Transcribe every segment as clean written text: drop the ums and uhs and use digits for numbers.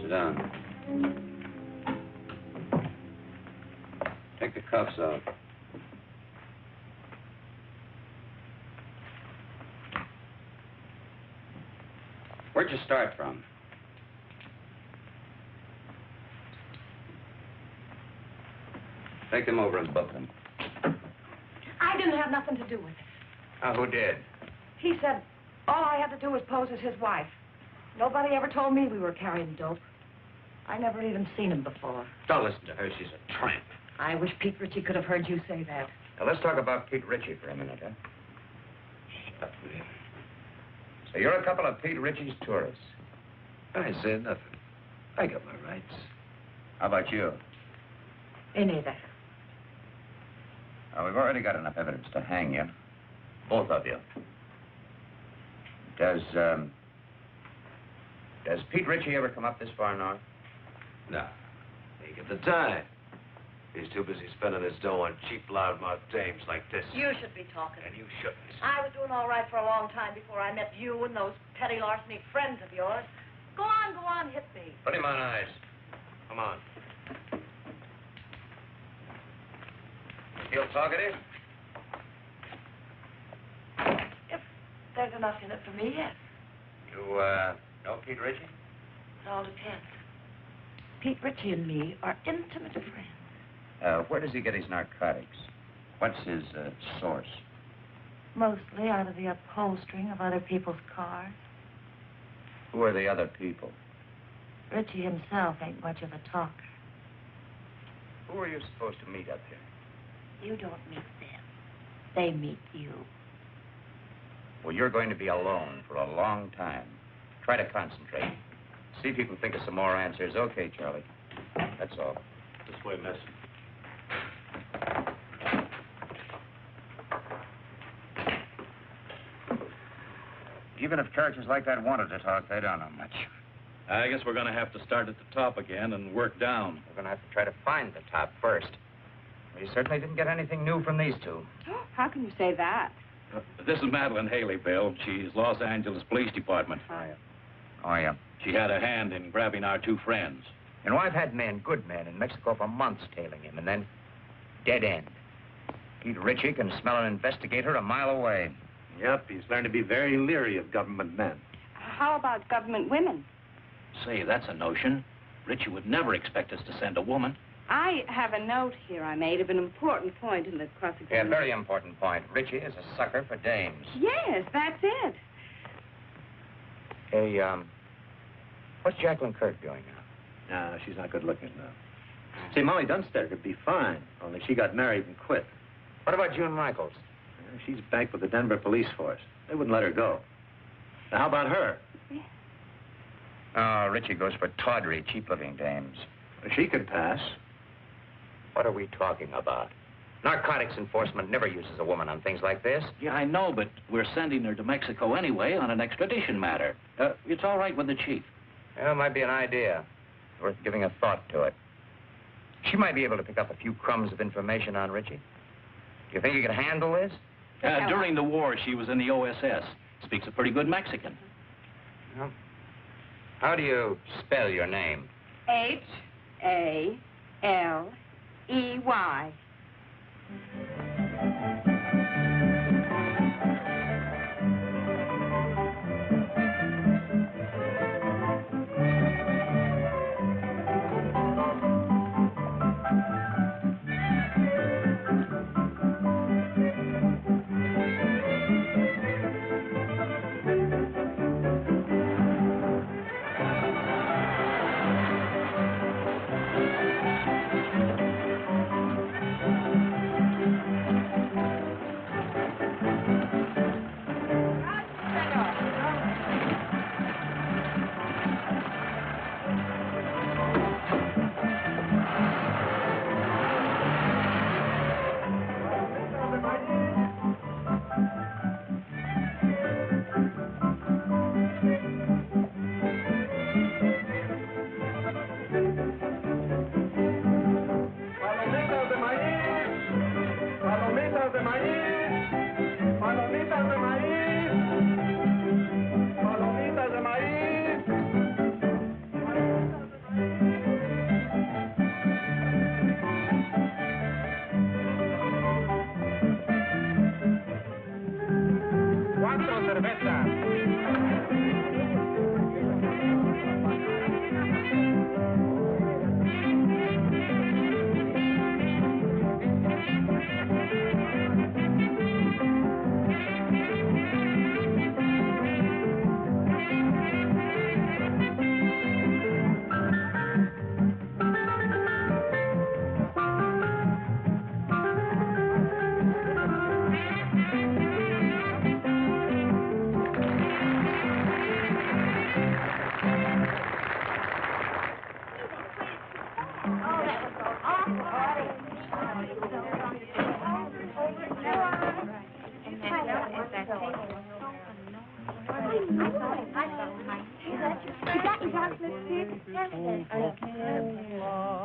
Sit down. Take the cuffs off. Where'd you start from? Take them over and book them. I didn't have nothing to do with it. Who did? He said all I had to do was pose as his wife. Nobody ever told me we were carrying dope. I never even seen him before. Don't listen to her. She's a tramp. I wish Pete Ritchie could have heard you say that. Now, let's talk about Pete Ritchie for a minute, huh? Shut up, will you? So you're a couple of Pete Ritchie's tourists. I said nothing. I got my rights. How about you? Any of that. We've already got enough evidence to hang you. Both of you. Does Pete Ritchie ever come up this far north? No. Ain't got the time. He's too busy spending his dough on cheap, loudmouth dames like this. You should be talking. And you shouldn't. I was doing all right for a long time before I met you and those petty larceny friends of yours. Go on, hit me. Put him on ice. Come on. Feel talkative? If there's enough in it for me, yes. You, know Pete Ritchie? It all depends. Pete Ritchie and me are intimate friends. Where does he get his narcotics? What's his, source? Mostly out of the upholstering of other people's cars. Who are the other people? Ritchie himself ain't much of a talker. Who are you supposed to meet up here? You don't meet them. They meet you. Well, you're going to be alone for a long time. Try to concentrate. See if you can think of some more answers. Okay, Charlie. That's all. This way, miss. Even if characters like that wanted to talk, they don't know much. I guess we're going to have to start at the top again and work down. We're going to have to try to find the top first. We certainly didn't get anything new from these two. How can you say that? This is Madeline Haley, Bill. She's Los Angeles Police Department. Oh, yeah. She had a hand in grabbing our two friends. You know, I've had men, good men, in Mexico for months tailing him, and then dead end. Pete Ritchie can smell an investigator a mile away. Yep, he's learned to be very leery of government men. How about government women? Say, that's a notion. Ritchie would never expect us to send a woman. I have a note here I made of an important point in the Yeah, cross-examination. very important point. Ritchie is a sucker for dames. Yes, that's it. Hey, what's Jacqueline Kirk doing now? No, she's not good looking now. See, Molly Dunster could be fine, only she got married and quit. What about June Michaels? She's back with the Denver police force. They wouldn't let her go. Now, how about her? Oh, Ritchie goes for tawdry, cheap-looking dames. She could pass. What are we talking about? Narcotics enforcement never uses a woman on things like this. Yeah, I know, but we're sending her to Mexico anyway on an extradition matter. It's all right with the chief. Well, it might be an idea. Worth giving a thought to it. She might be able to pick up a few crumbs of information on Ritchie. Do you think you can handle this? During the war, she was in the OSS. Speaks a pretty good Mexican. Well, how do you spell your name? Haley.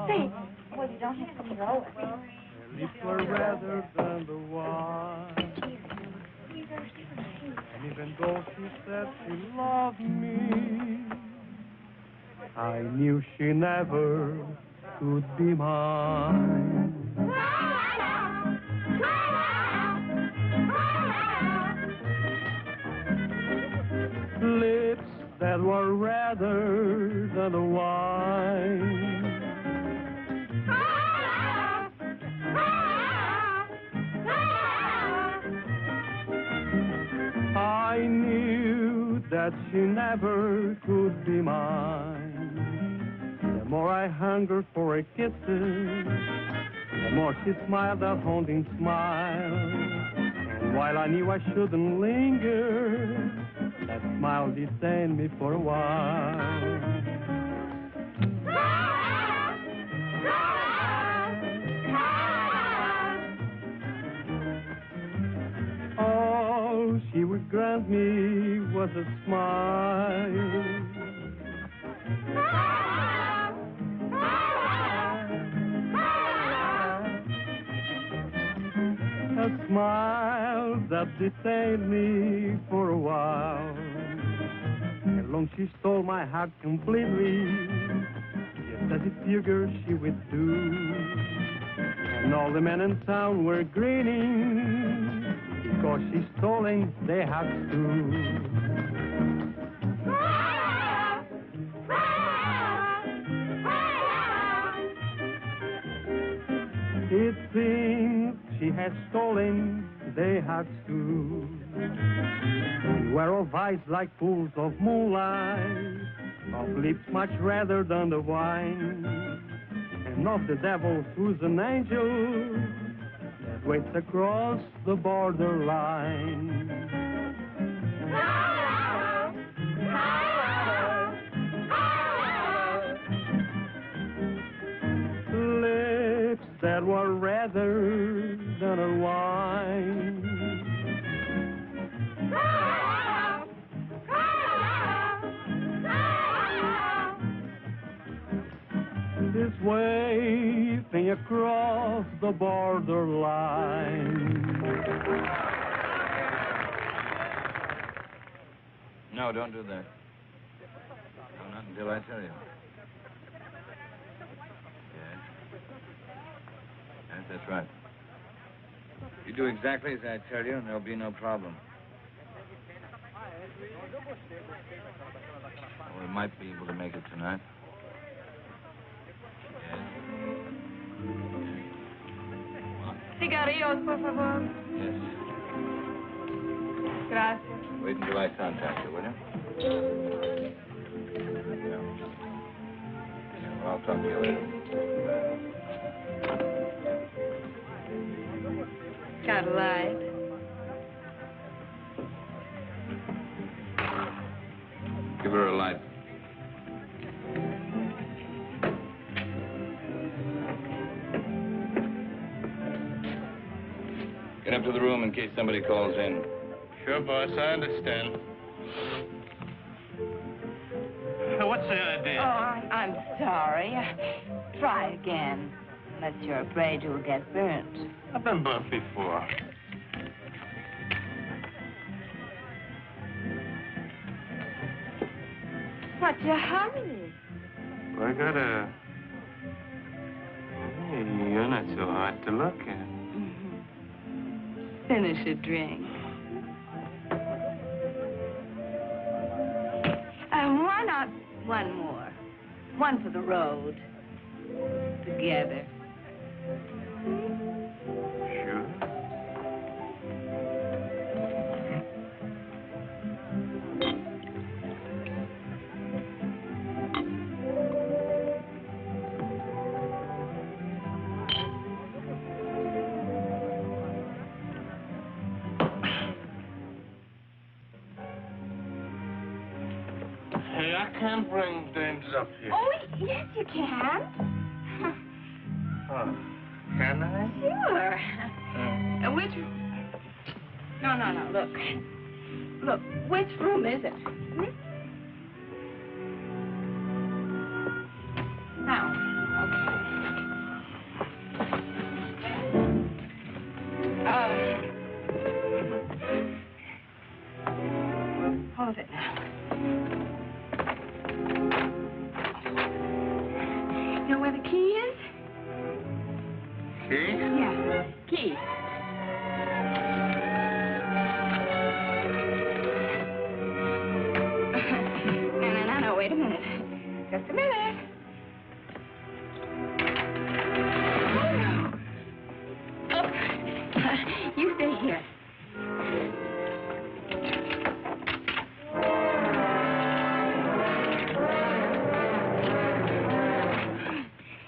Say, well, you don't have to throw it. Her lips were redder than the wine. And even though she said she loved me, I knew she never could be mine. Lips that were redder than the wine. I knew that she never could be mine. The more I hungered for her kisses, the more she smiled that haunting smile. And while I knew I shouldn't linger, that smile detained me for a while. All she would grant me was a smile. A smile that detained me for a while. And long she stole my heart completely, just as it figured she would do. And all the men in town were grinning, because she's stolen their hearts too. It seems she has stolen their hearts too. We were of eyes like pools of moonlight, of lips much redder than the wine, and of the devil who's an angel that waits across the borderline. Lips that were redder than a wine. This waving across the borderline. No, don't do that. No, not until I tell you. Yes. Yes, that's right. You do exactly as I tell you, and there'll be no problem. We might be able to make it tonight. Cigarrillos, por favor. Yes. Gracias. Wait until I contact you, will you? Yeah. Well, I'll talk to you later. Got a light? Give her a light. Get up to the room in case somebody calls in. Sure, boss, I understand. What's the idea? Oh, I'm sorry. Try again. Unless you're afraid you'll get burnt. I've been burnt before. What's your hurry? I gotta... Hey, you're not so hard to look at. Finish a drink. Why not one more? One for the road. Together. Sure. Hey, I can't bring dames up here. Oh, yes, you can. Oh, can I? Sure. Which... No, look. Look, which room is it? tea. No, wait a minute. Just a minute. Oh, you stay here.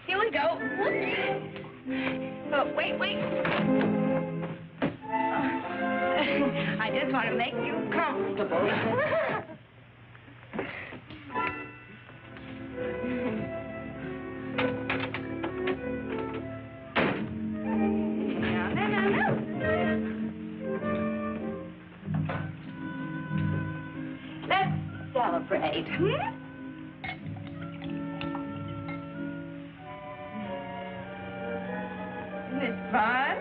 Here we go. Oh, wait. I just want to make you comfortable. No. Let's celebrate, Isn't this fun?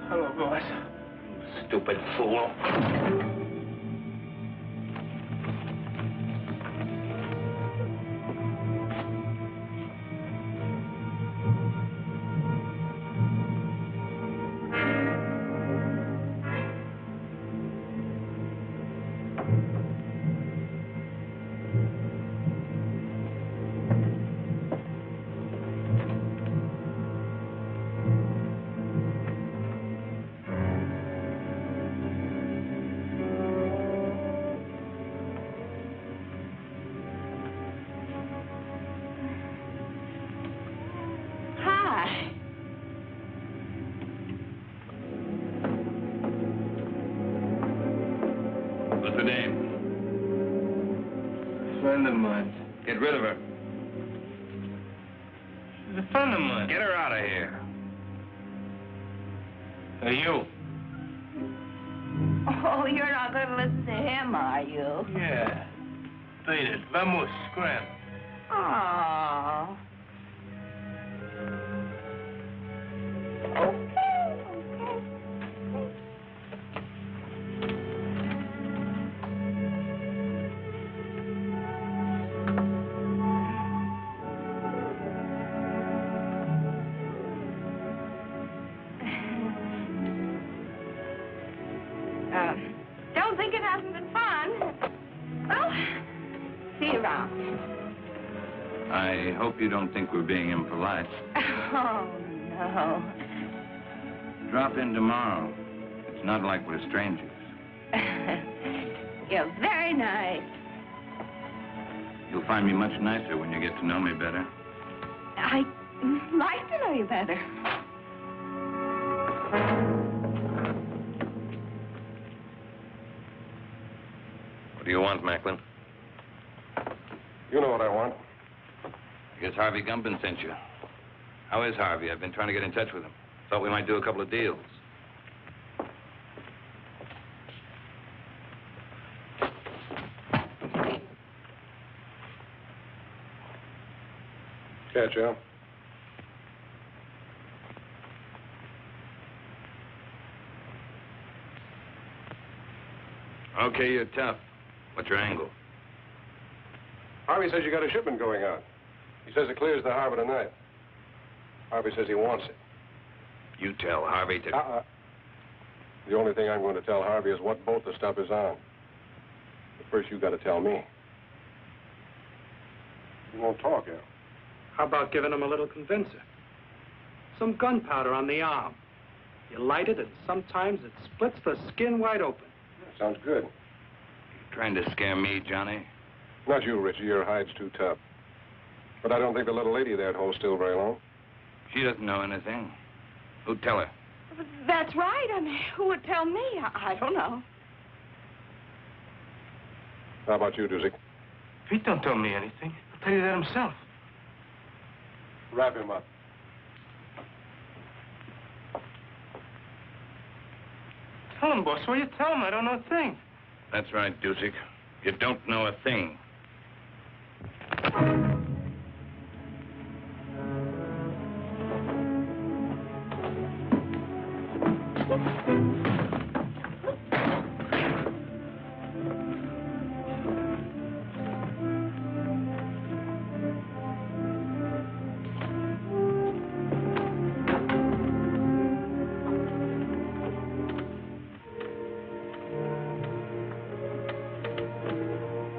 Hello, boss. Stupid fool. Hi. What's the name? Friend of mine. Get rid of her. She's a friend of mine. Get her out of here. Hey, you. Oh, you're not going to listen to him, are you? Yeah. Beat it. Vamos, scram. Oh. I hope you don't think we're being impolite. Oh, no. Drop in tomorrow. It's not like we're strangers. You're very nice. You'll find me much nicer when you get to know me better. I'd like to know you better. What do you want, Macklin? You know what I want. I guess Harvey Gumpin sent you. How is Harvey? I've been trying to get in touch with him. Thought we might do a couple of deals. Catch up. Okay, you're tough. What's your angle? Harvey says you got a shipment going out. He says it clears the harbor tonight. Harvey says he wants it. You tell Harvey to... The only thing I'm going to tell Harvey is what boat the stuff is on. But first, you got to tell me. You won't talk, Al. How about giving him a little convincer? Some gunpowder on the arm. You light it, and sometimes it splits the skin wide open. Sounds good. Trying to scare me, Johnny? Not you, Richie. Your hide's too tough. But I don't think the little lady there'd hold still very long. She doesn't know anything. Who'd tell her? That's right. I mean, who would tell me? I don't know. How about you, Doozy? Pete don't tell me anything. He'll tell you that himself. Wrap him up. Tell him, boss. What you tell him? I don't know a thing. That's right, Dusick. You don't know a thing.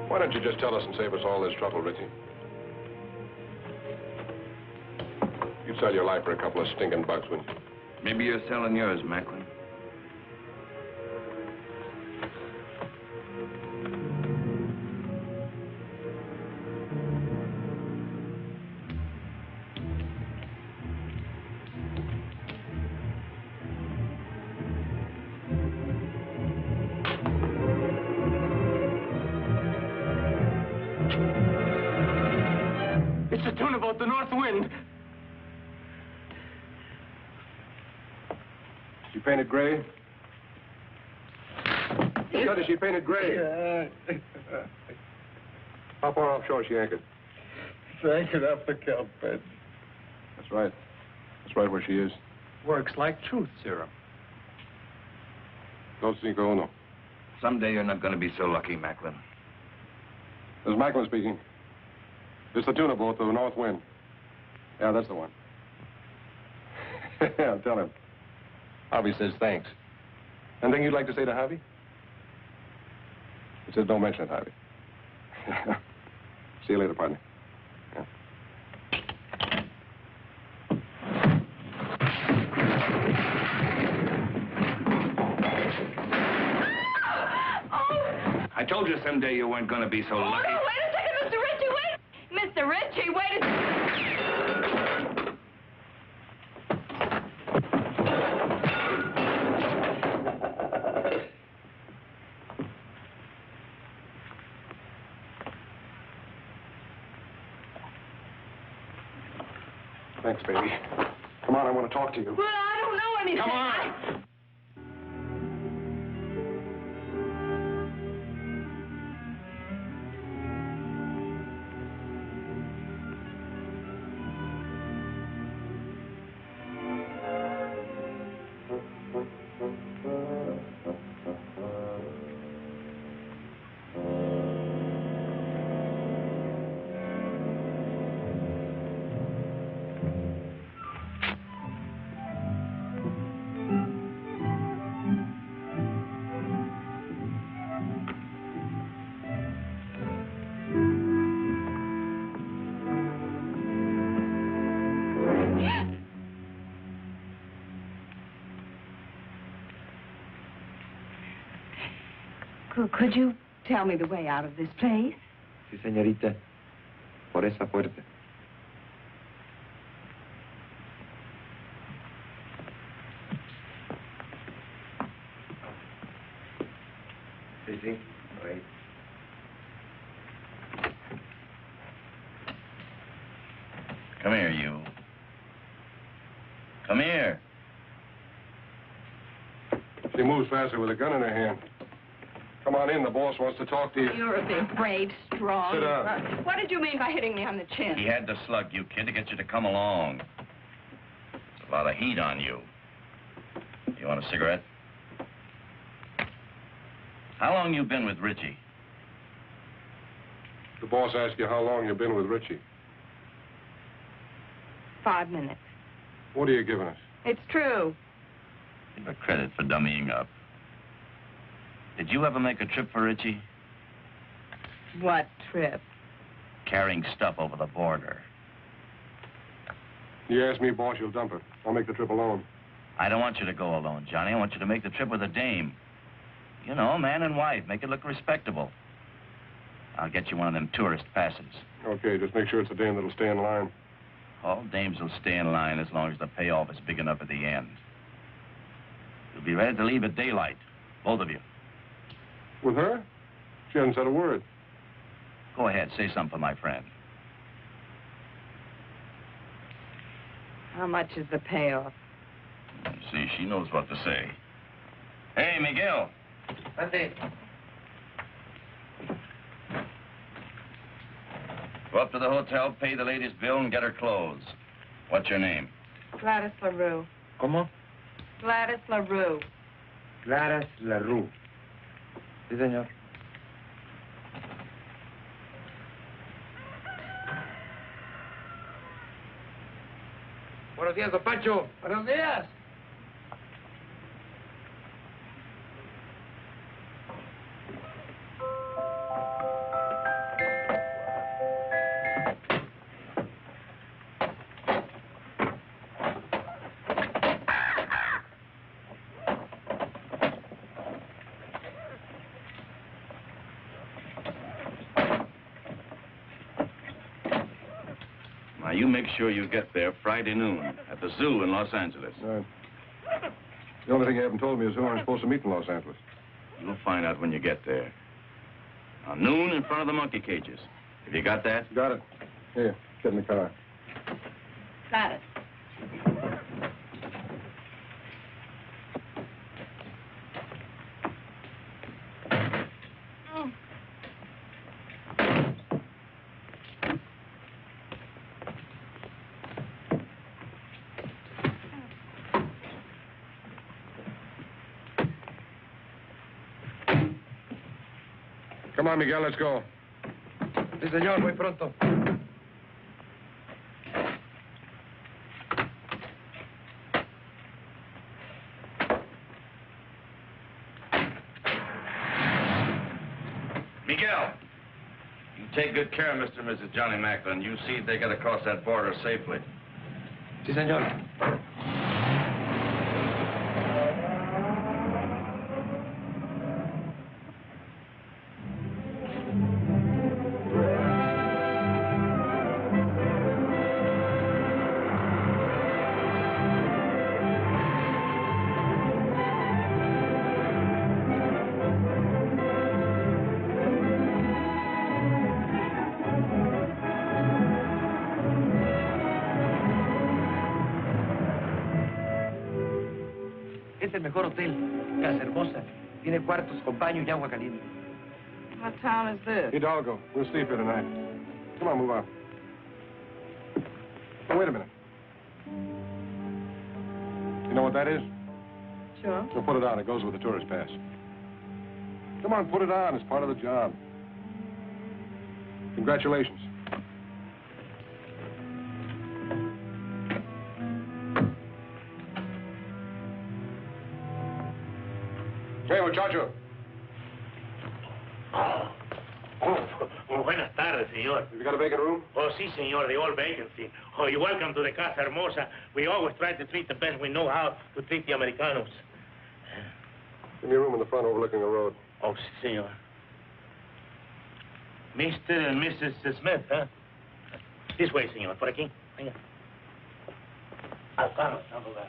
Why don't you just tell us and save us all this trouble, Richie? You'd sell your life for a couple of stinking bucks, wouldn't you? Maybe you're selling yours, Macklin. It's the tuna boat, the North Wind. She painted gray? Scott, is she painted gray? How far offshore is she anchored? It's anchored off the kelp bed. That's right. That's right where she is. Works like truth serum. Dos cinco uno. Someday you're not going to be so lucky, Macklin. This is Macklin speaking. It's the tuna boat, the North Wind. Yeah, that's the one. Yeah, tell him. Harvey says thanks. Anything you'd like to say to Harvey? He says don't mention it, Harvey. See you later, partner. Yeah. I told you someday you weren't going to be so lucky. Oh, no, wait a second, Mr. Ritchie, wait! Mr. Ritchie, wait a... Thanks, baby. Come on, I want to talk to you. Well, I don't know anything. Come on. Could you tell me the way out of this place? Sí, señorita. Por esa puerta. Sí, sí. Por ahí. Come here, you. Come here. She moves faster with a gun in her hand. Come on in. The boss wants to talk to you. You're a big, brave, strong... Sit down. What did you mean by hitting me on the chin? He had to slug you, kid, to get you to come along. There's a lot of heat on you. You want a cigarette? How long you been with Richie? The boss asked you how long you've been with Richie. 5 minutes. What are you giving us? It's true. Give a credit for dummying up. Did you ever make a trip for Richie? What trip? Carrying stuff over the border. You ask me, boss, you'll dump it. I'll make the trip alone. I don't want you to go alone, Johnny. I want you to make the trip with a dame. You know, man and wife. Make it look respectable. I'll get you one of them tourist passes. Okay, just make sure it's a dame that'll stay in line. All dames will stay in line as long as the payoff is big enough at the end. You'll be ready to leave at daylight, both of you. With her? She hasn't said a word. Go ahead, say something for my friend. How much is the payoff? See, she knows what to say. Hey, Miguel. Ante. Go up to the hotel, pay the lady's bill, and get her clothes. What's your name? Gladys LaRue. ¿Cómo? Gladys LaRue. Claras LaRue. Sí, señor. Buenos días, don Pancho. Buenos días. Now, you make sure you get there Friday noon at the zoo in Los Angeles. All right. The only thing you haven't told me is who I'm supposed to meet in Los Angeles. You'll find out when you get there. Now, noon in front of the monkey cages. Have you got that? Got it. Here, get in the car. Gladys. Come on, Miguel, let's go. Sí, señor, muy pronto. Miguel, you take good care of Mr. and Mrs. Johnny Macklin. You see if they get across that border safely. Sí, señor. Es el mejor hotel. Casa hermosa. Tiene cuartos con baño y agua caliente. What town is this? Hidalgo, we'll sleep here tonight. Come on, move on. Oh, wait a minute. You know what that is? Sure. So put it on. It goes with the tourist pass. Come on, put it on. It's part of the job. Congratulations. Hey, muchacho. Oh, buenas tardes, señor. Have you got a vacant room? Oh, sí, señor, the old vacancy. Oh, you're welcome to the Casa Hermosa. We always try to treat the best we know how to treat the Americanos. Give me a room in the front overlooking the road. Oh, sí, señor. Mr. and Mrs. Smith, huh? This way, señor. Por aquí. Venga. Al carro, al lugar.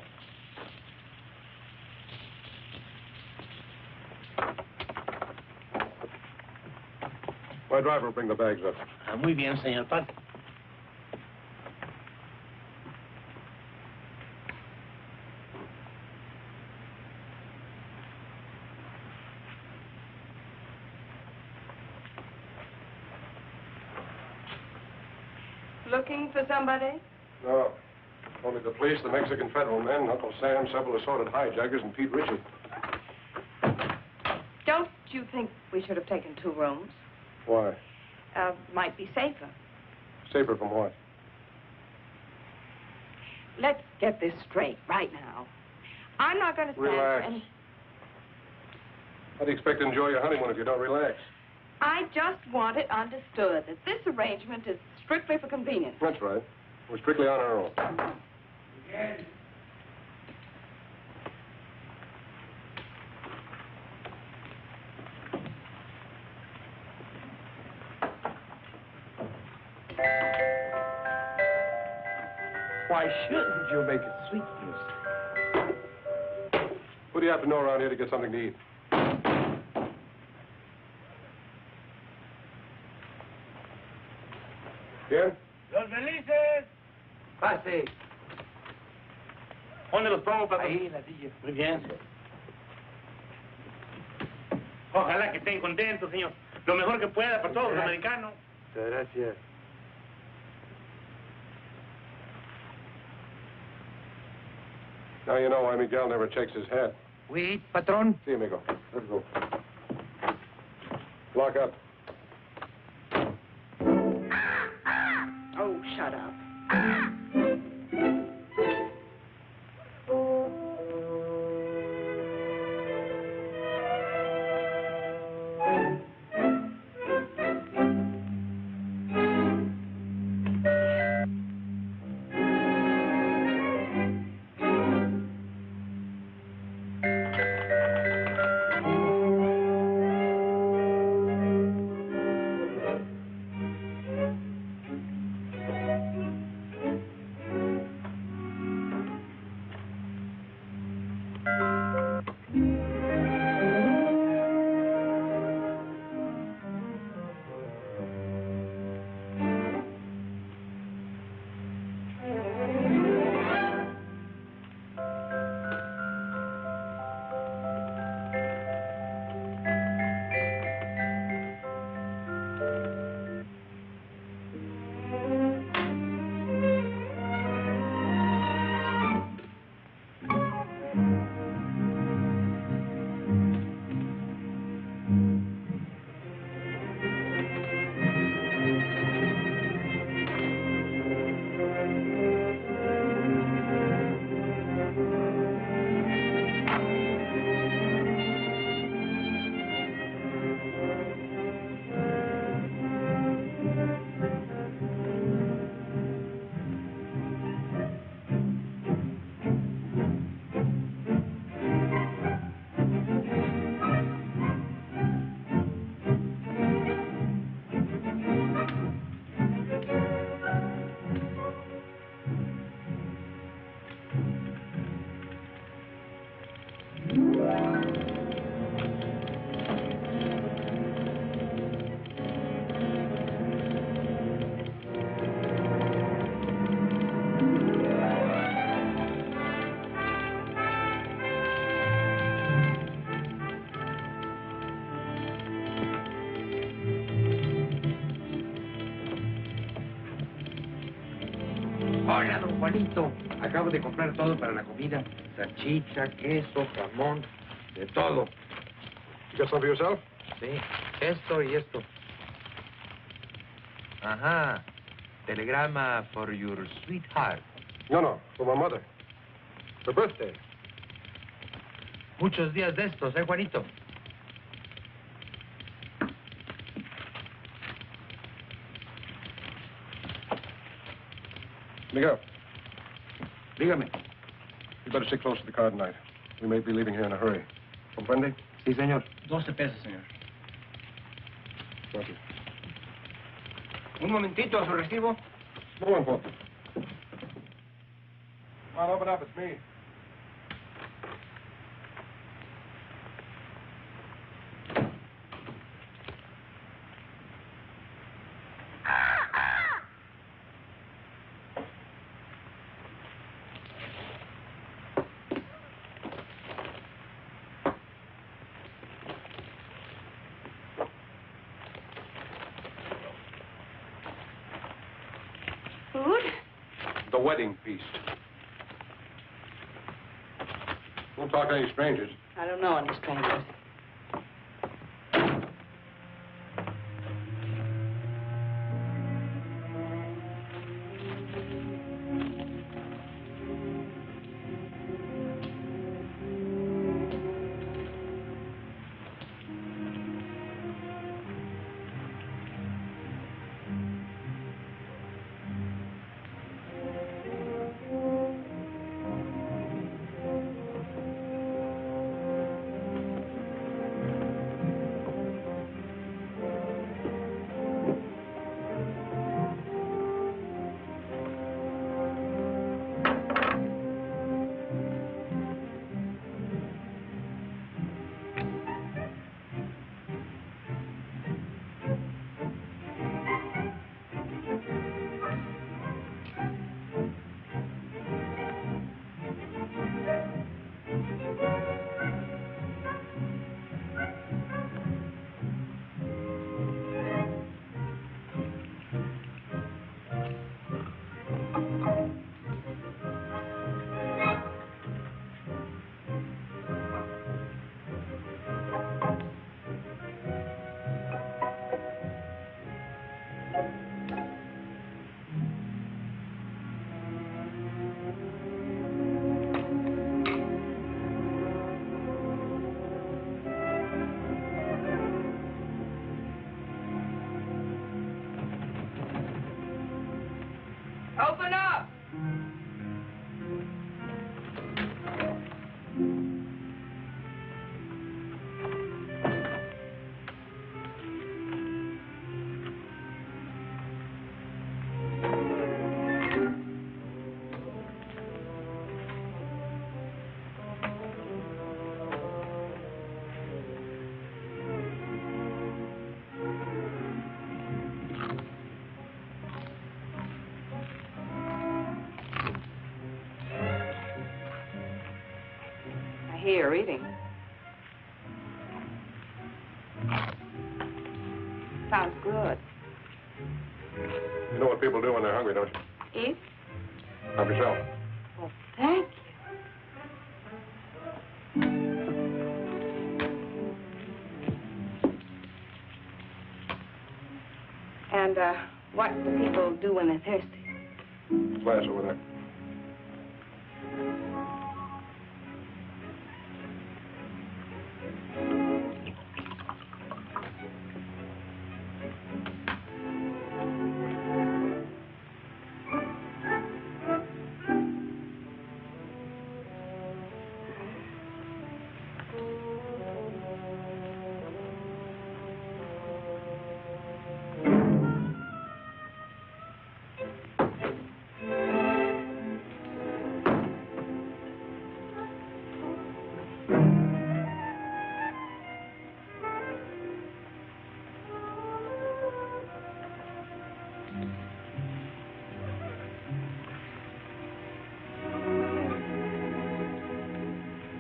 My driver will bring the bags up. Muy bien, señor. Pase. Looking for somebody? No. Only the police, the Mexican federal men, Uncle Sam, several assorted hijackers, and Pete Ritchie. Don't you think we should have taken 2 rooms? Why? Might be safer. Safer from what? Let's get this straight right now. I'm not going to stand Relax. for any... How do you expect to enjoy your honeymoon if you don't relax? I just want it understood that this arrangement is strictly for convenience. That's right. We're strictly on our own. Why shouldn't you make it sweet music? What do you have to know around here to get something to eat? Bien? Los felices. Pase. ¿Dónde los pongo, papá? Ahí, en la silla. Muy bien. Ojalá que estén contentos, señor. Lo mejor que pueda para todos los americanos. Muchas gracias. Now you know why Miguel never checks his hat. Wait, patron. See, amigo. Let's go. Lock up. Oh, shut up. Hola, don Juanito. Acabo de comprar todo para la comida. Salchicha, queso, jamón, de todo. You got some for yourself? Sí, esto y esto. Ajá. Telegrama for your sweetheart. No, for my mother. Her birthday. Muchos días de estos, Juanito? Miguel, Dígame. you better stick close to the car tonight. We may be leaving here in a hurry. Comprende? Sí, señor. 12 pesos, señor. Gracias. Un momentito, su recibo. Come on, Paul. Come on, open up. It's me. Food? The wedding feast. Don't talk to any strangers. I don't know any strangers. Open up! I hear you're eating. Sounds good. You know what people do when they're hungry, don't you? Eat? Help yourself. Well, thank you. And, what do people do when they're thirsty? Glass over there.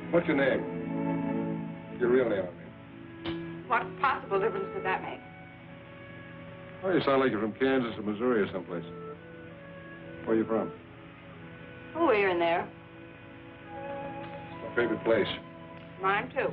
What's your name? Your real name, I mean. What possible difference could that make? Oh, you sound like you're from Kansas or Missouri or someplace. Where are you from? Oh, here and there. It's my favorite place. Mine, too.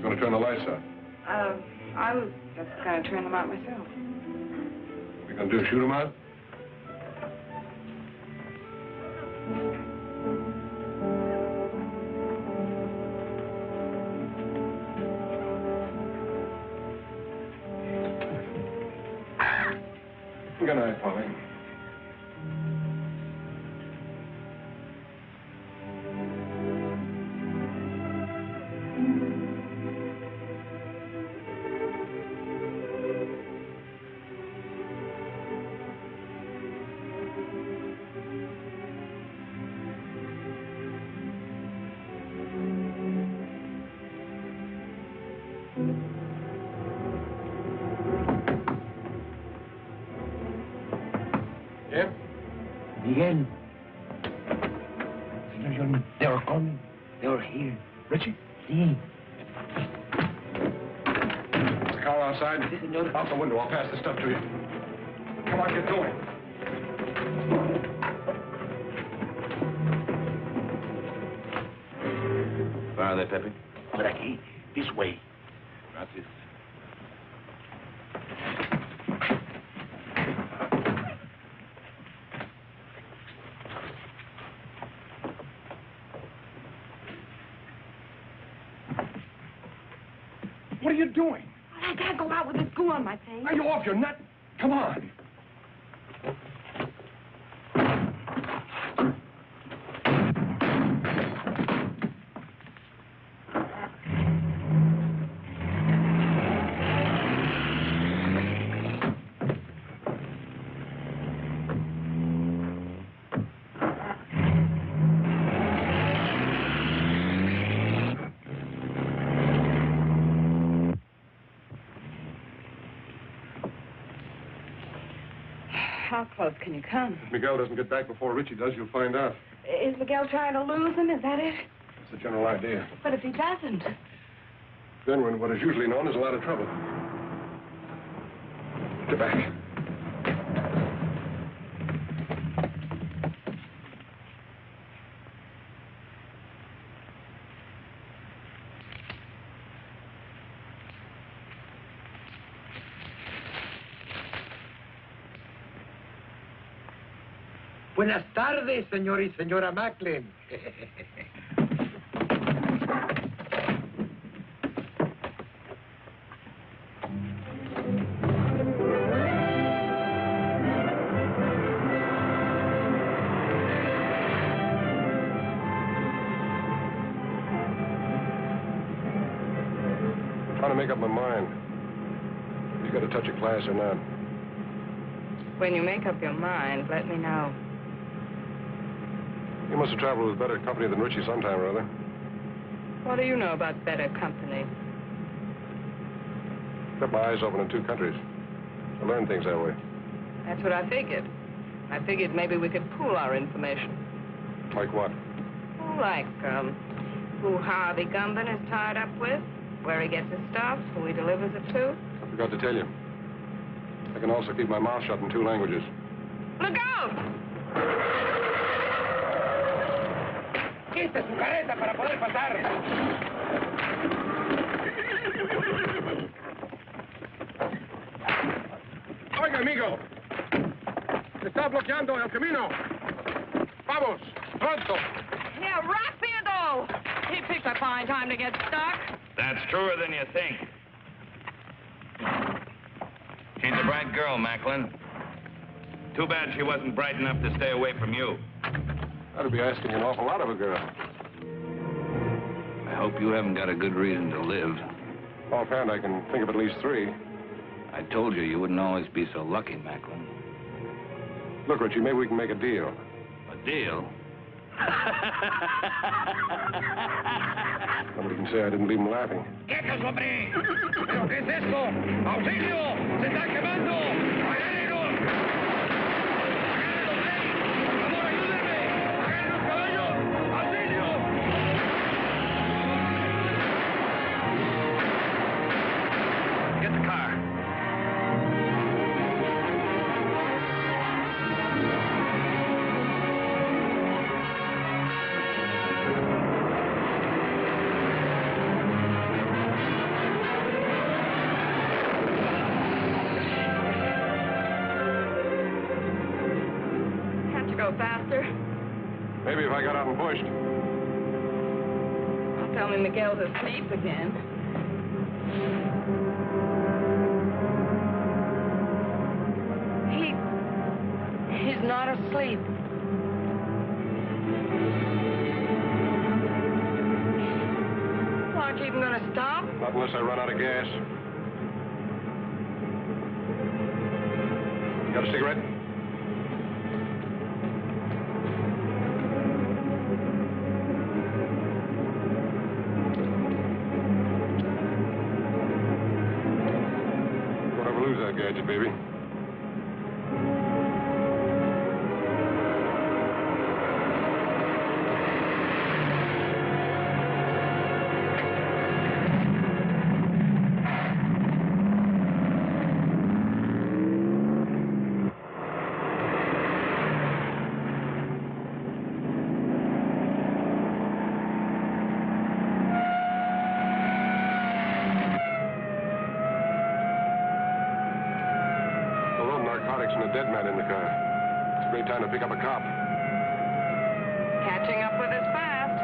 going to turn the lights out? I'm just going to turn them out myself. What are you going to do, shoot them out? Good night, Polly. Yeah? Miguel. Senor John, they are coming. They are here. Richie? Sí. The car outside? Sí, senor. Out the window. I'll pass the stuff to you. Come on, get going. Where are they, Pepe? Por aquí. This way. Gracias. What are you doing? I can't go out with this goo on my face. Are you off your nut? Come on. How close can you come? If Miguel doesn't get back before Richie does, you'll find out. Is Miguel trying to lose him? Is that it? That's the general idea. But if he doesn't? Then we're in what is usually known as a lot of trouble. Get back. Buenas tardes, señor y señora Macklin. I'm trying to make up my mind. You got a touch of class or not? When you make up your mind, let me know. You must have traveled with better company than Richie sometime or other. What do you know about better company? Kept my eyes open in two countries. I learned things that way. That's what I figured. I figured maybe we could pool our information. Like what? Like, who Harvey Gumben is tied up with, where he gets his stuff, who he delivers it to. I forgot to tell you. I can also keep my mouth shut in 2 languages. Look out! Quite su careta para poder pasar. Oiga, amigo. Se está bloqueando el camino. Vamos, pronto. Yeah, rápido! He picked a fine time to get stuck. That's truer than you think. She's a bright girl, Macklin. Too bad she wasn't bright enough to stay away from you. That'd be asking an awful lot of a girl. I hope you haven't got a good reason to live. Offhand, I can think of at least 3. I told you you wouldn't always be so lucky, Macklin. Look, Richie, maybe we can make a deal. A deal? Nobody can say I didn't leave him laughing. ¡Quietos, hombre! ¿Pero qué es esto? ¡Auxilio! ¡Se está quemando! ¡Agárrenlos! ¡Agárrenlos, hey! ¡Por favor, ayúdenme! ¡Agarren los caballos! ¡Auxilio! Get the car. Maybe if I got out and pushed. Don't tell me Miguel's asleep again. He's not asleep. Aren't you even going to stop? Not unless I run out of gas. Got a cigarette? Don't ever lose that gadget, baby. And a dead man in the car. It's a great time to pick up a cop. Catching up with us fast.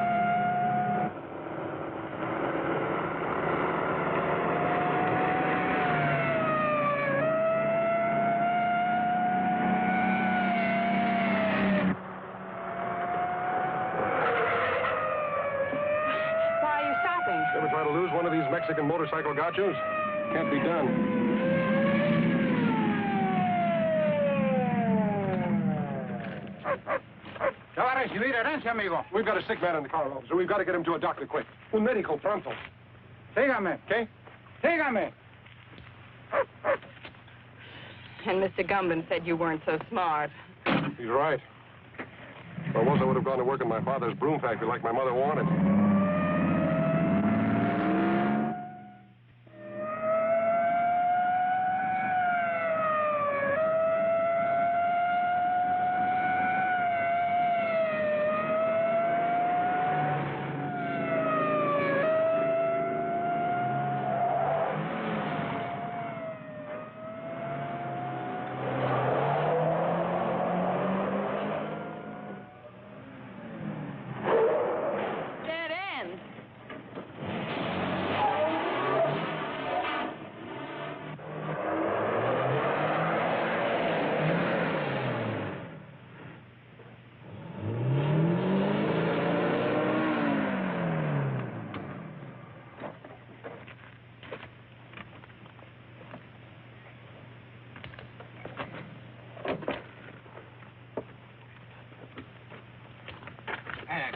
Why are you stopping? Ever try to lose one of these Mexican motorcycle gauchos? Can't be done. ¿Qué va a recibir herencia, amigo? We've got a sick man in the car, officer. We've got to get him to a doctor quick. Un médico pronto. Sígame. Okay? Sígame. And Mr. Gumben said you weren't so smart. He's right. If I was, I would have gone to work in my father's broom factory like my mother wanted. Dead end.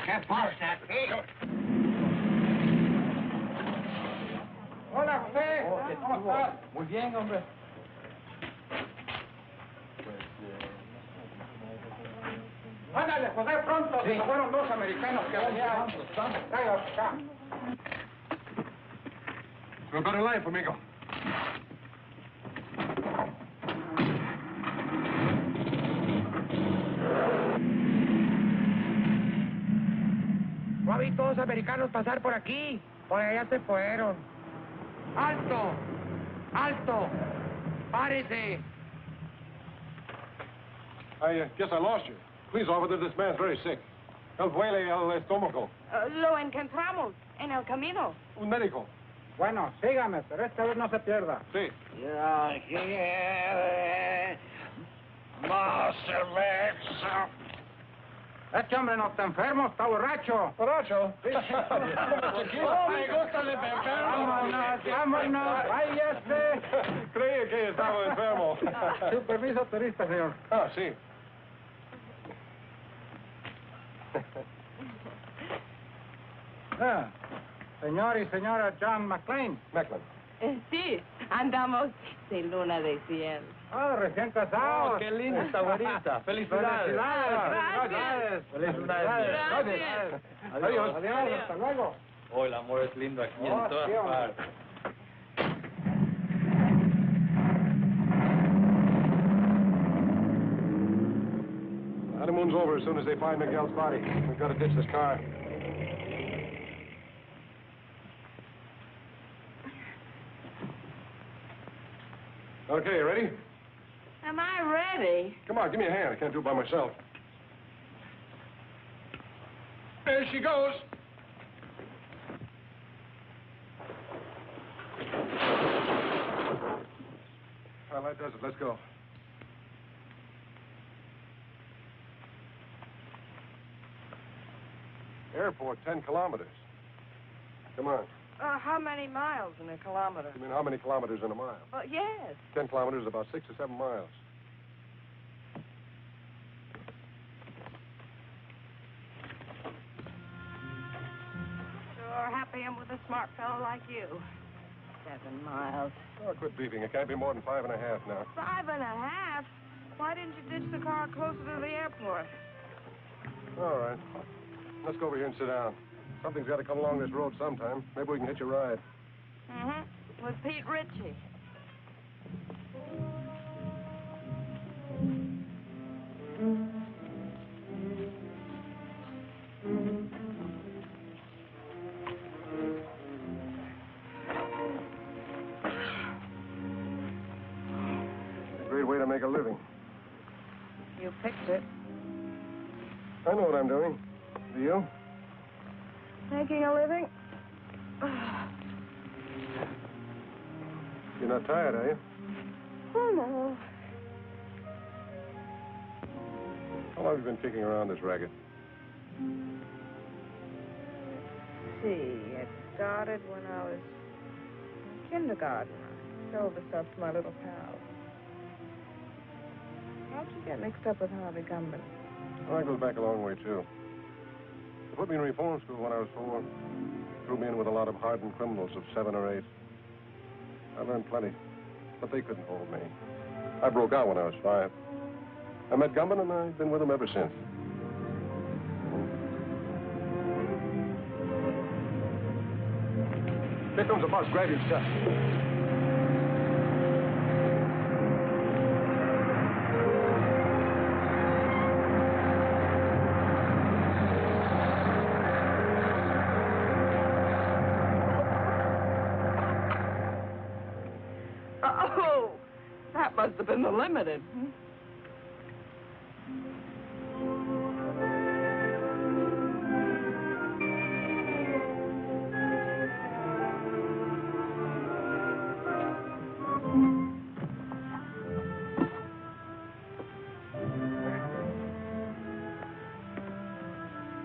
¿Qué pasa aquí? Hola, José. ¿Cómo estás? Muy bien, hombre. Ándale, José, pronto. Sí. Fueron dos americanos que venían. Tráigalos acá. We've got a life, amigo. No vi todos americanos pasar por aquí. Por allá se fueron. ¡Alto! ¡Alto! ¡Párese! I guess I lost you. Please, officer, this man's very sick. Él duele el estómago. Lo encontramos en el camino. Un médico. Bueno, sígame, pero esta vez no se pierda. Sí. Ya quiere más cerveza. Este hombre no está enfermo, está borracho. ¿Borracho? Sí. Oh, me gusta el enfermo. Vámonos, vámonos. Váyase. Creí que estaba enfermo. Su permiso turista, señor. Ah, sí. Ah, señor y señora John McLean. Macklin. Sí, andamos de luna de cielo. Ah, recién casados. qué linda esta güerita. Felicidades. Felicidades. Felicidades. Gracias. Adiós. Adiós. Hasta luego. Oh, el amor es lindo aquí Oh, en todas sí, hombre. partes. Honeymoon's over as soon as they find Miguel's body. We've got to ditch this car. Okay, you ready? Am I ready? Come on, give me a hand. I can't do it by myself. There she goes. Well, that does it. Let's go. Airport, 10 kilometers. Come on. How many miles in a kilometer? You mean how many kilometers in a mile? Yes. 10 kilometers is about 6 or 7 miles. Sure happy I'm with a smart fellow like you. 7 miles. Oh, quit beefing. It can't be more than 5.5 now. 5.5? Why didn't you ditch the car closer to the airport? All right. Let's go over here and sit down. Something's got to come along this road sometime. Maybe we can hitch a ride. Mm-hmm. With Pete Ritchie. A great way to make a living. You picked it. I know what I'm doing. Do you? Making a living? You're not tired, are you? Oh, no. How long have you been kicking around this racket? See, it started when I was in kindergarten. I sold the stuff to my little pal. How'd you get mixed up with Harvey Gumban? Well, that goes back a long way, too. They put me in reform school when I was 4. Threw me in with a lot of hardened criminals of 7 or 8. I learned plenty, but they couldn't hold me. I broke out when I was 5. I met Gumban, and I've been with him ever since. Here comes the bus. Grab your stuff. Oh, that must have been the limited.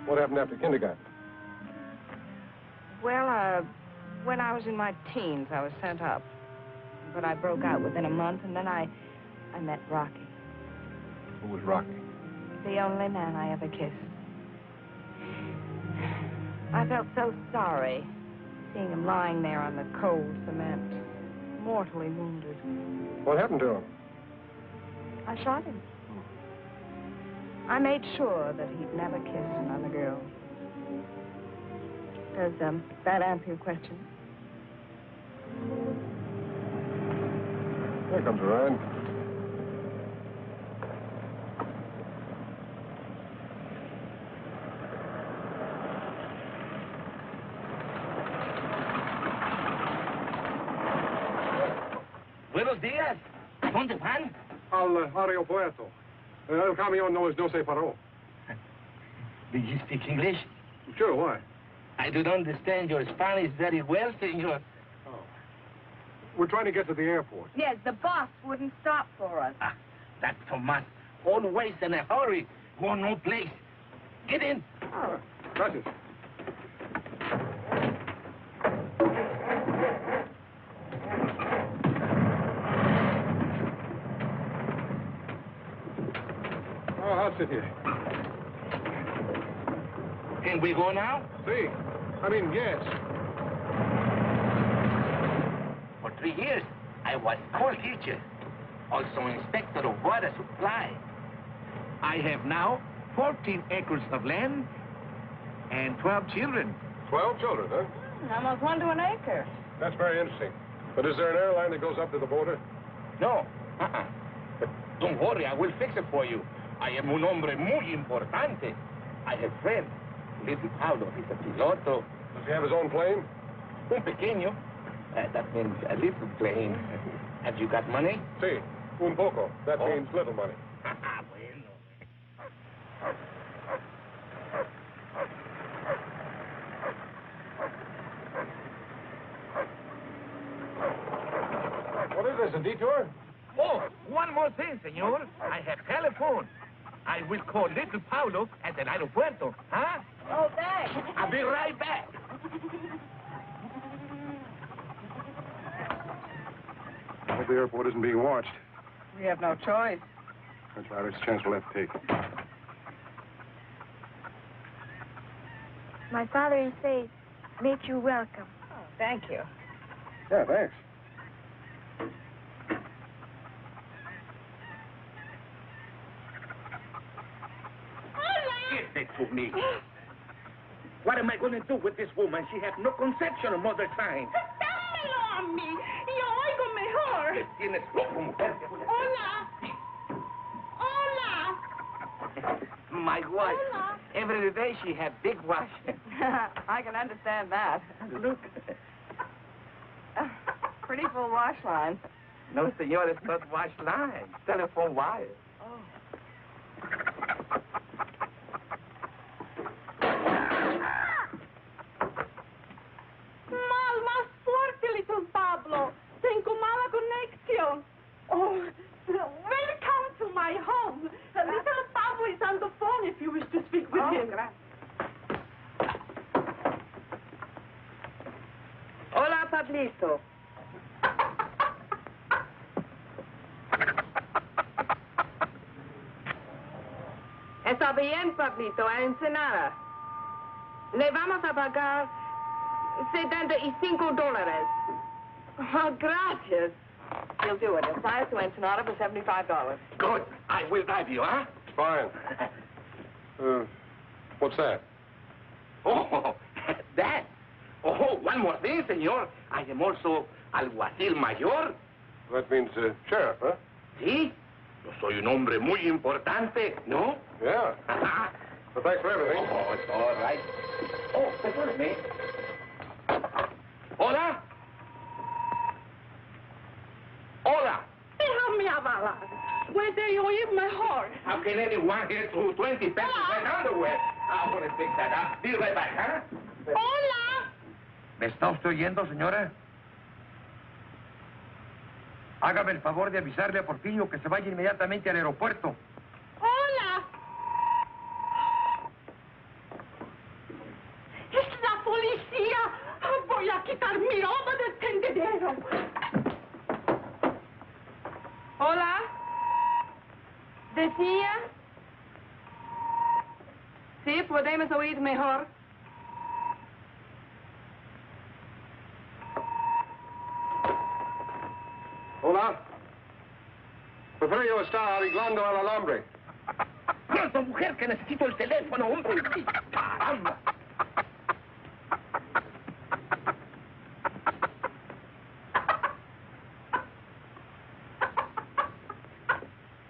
What happened after kindergarten? Well, when I was in my teens, I was sent up. But I broke out within a month, and then I met Rocky. Who was Rocky? The only man I ever kissed. I felt so sorry seeing him lying there on the cold cement, mortally wounded. What happened to him? I shot him. I made sure that he'd never kiss another girl. Does that answer your question? Here comes a ride. Buenos dias. ¿Dónde van? Al aeropuerto. El camión no se paró. Do you speak English? Sure, why? I do not understand your Spanish very well, senor. We're trying to get to the airport. Yes, the bus wouldn't stop for us. Ah, that Tomas. Always in a hurry. Go no place. Get in. Oh. Gracias. Oh, I'll sit here. Can we go now? See? I mean, yes. For 3 years, I was school teacher, also inspector of water supply. I have now 14 acres of land and 12 children. 12 children, huh? Almost 1 to an acre. That's very interesting. But is there an airline that goes up to the border? No. But don't worry, I will fix it for you. I am un hombre muy importante. I have friend, little Paulo. He's a piloto. Does he have his own plane? Un pequeño. That means a little plane. Have you got money? Si, un poco. That Oh. means little money. Bueno. this, a detour? Oh, one more thing, senor. I have telephone. I will call little Paulo at the aeropuerto, huh? Oh, thanks. I'll be right back. I hope the airport isn't being watched. We have no choice. That's right. It's a chance we'll have to take. My father, he says, make you welcome. Oh, thank you. Yeah, thanks. Give it to me. What am I going to do with this woman? She has no conception of mother time. ¡Dámelo a mí! ¡Yo oigo mejor! ¿Qué tienes loco, mujer? ¡Hola! ¡Hola! My wife. Hola. Every day she has big wash. I can understand that. Look. Pretty full wash line. No, senor, it's not wash line. Telephone wire. Mal, más fuerte, little Pablo. Tengo mala conexión. Oh, welcome to my home. Little Pablo is on the phone if you wish to speak with him. Hola, Pablito. Está bien, Pablito, a Ensenada. Le vamos a pagar $75. Oh, gracias. He'll do it. He'll fly us to Ensenada for $75. Good. I will drive you, huh? Fine. What's that? Oh, that. Oh, one more thing, senor. I am also alguacil mayor. That means sheriff, huh? ¿Sí? Yo soy un hombre muy importante, ¿no? Yeah. Well, thanks for everything. Oh, it's all right. Oh, perdóneme. Hola. Hola. Déjame hablar. Puede oír mejor. How can anyone get to 20 pesos in underwear? I'm going to fix that up. Be right back, huh? Hola. ¿Me está usted oyendo, señora? Hágame el favor de avisarle a Porfirio que se vaya inmediatamente al aeropuerto. Hola. Es la policía. Voy a quitar mi ropa del tendedero. Hola. ¿Decía? Sí, podemos oír mejor. Hola. Porfirio está arreglando el alambre. ¡Pronto, mujer, que necesito el teléfono, hombre! ¡Caramba!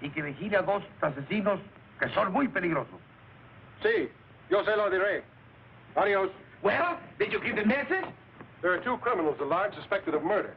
Y que vigile a dos asesinos que son muy peligrosos. Sí, yo se lo diré. Adios. Well, did you give the message? There are two criminals alive suspected of murder.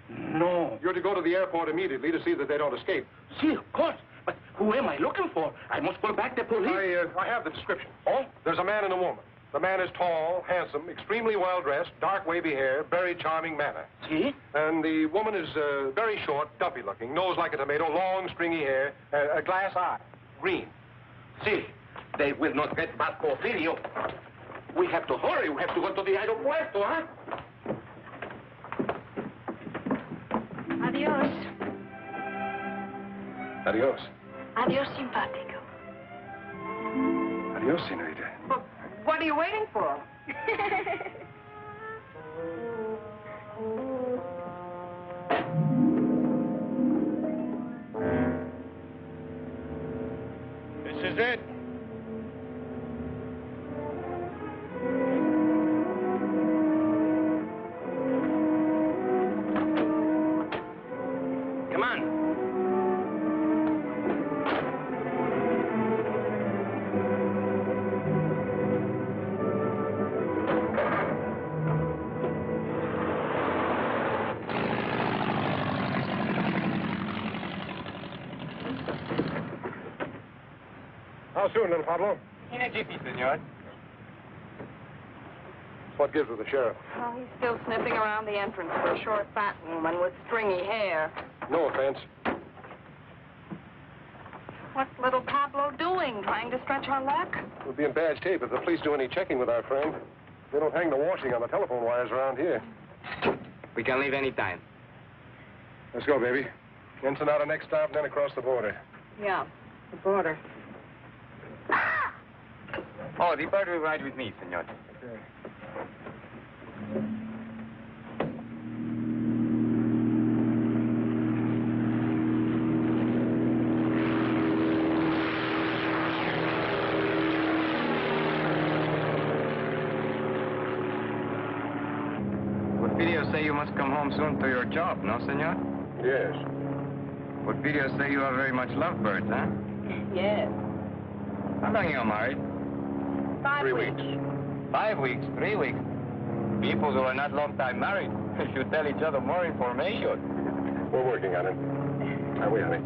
No. You're to go to the airport immediately to see that they don't escape. See, of course. But who am I looking for? I must call back the police. I have the description. Oh? There's a man and a woman. The man is tall, handsome, extremely well-dressed, dark wavy hair, very charming manner. See? And the woman is very short, dumpy-looking, nose like a tomato, long, stringy hair, a glass eye, green. See, they will not get back Porfirio. We have to hurry. We have to go to the aeropuerto, huh? Adiós. Adios. Adiós, simpático. Adios, senorita. Well, what are you waiting for? This is it. Come on. How soon, little Pablo? In a jiffy, senor. What gives with the sheriff? Oh, he's still sniffing around the entrance for a short, fat woman with stringy hair. No offense. What's little Pablo doing? Trying to stretch our luck? We'll be in bad shape if the police do any checking with our friend. They don't hang the washing on the telephone wires around here. We can leave any time. Let's go, baby. Ensenada next stop, and then across the border. Yeah, the border. Oh, the bird will ride with me, senor. Okay. Would videos say you must come home soon to your job, no, senor? Yes. Would videos say you are very much lovebirds, huh? Yes. How long you married? 5 weeks. 5 weeks, 3 weeks. People who are not long time married should tell each other more information. We're working on it. Are we, honey?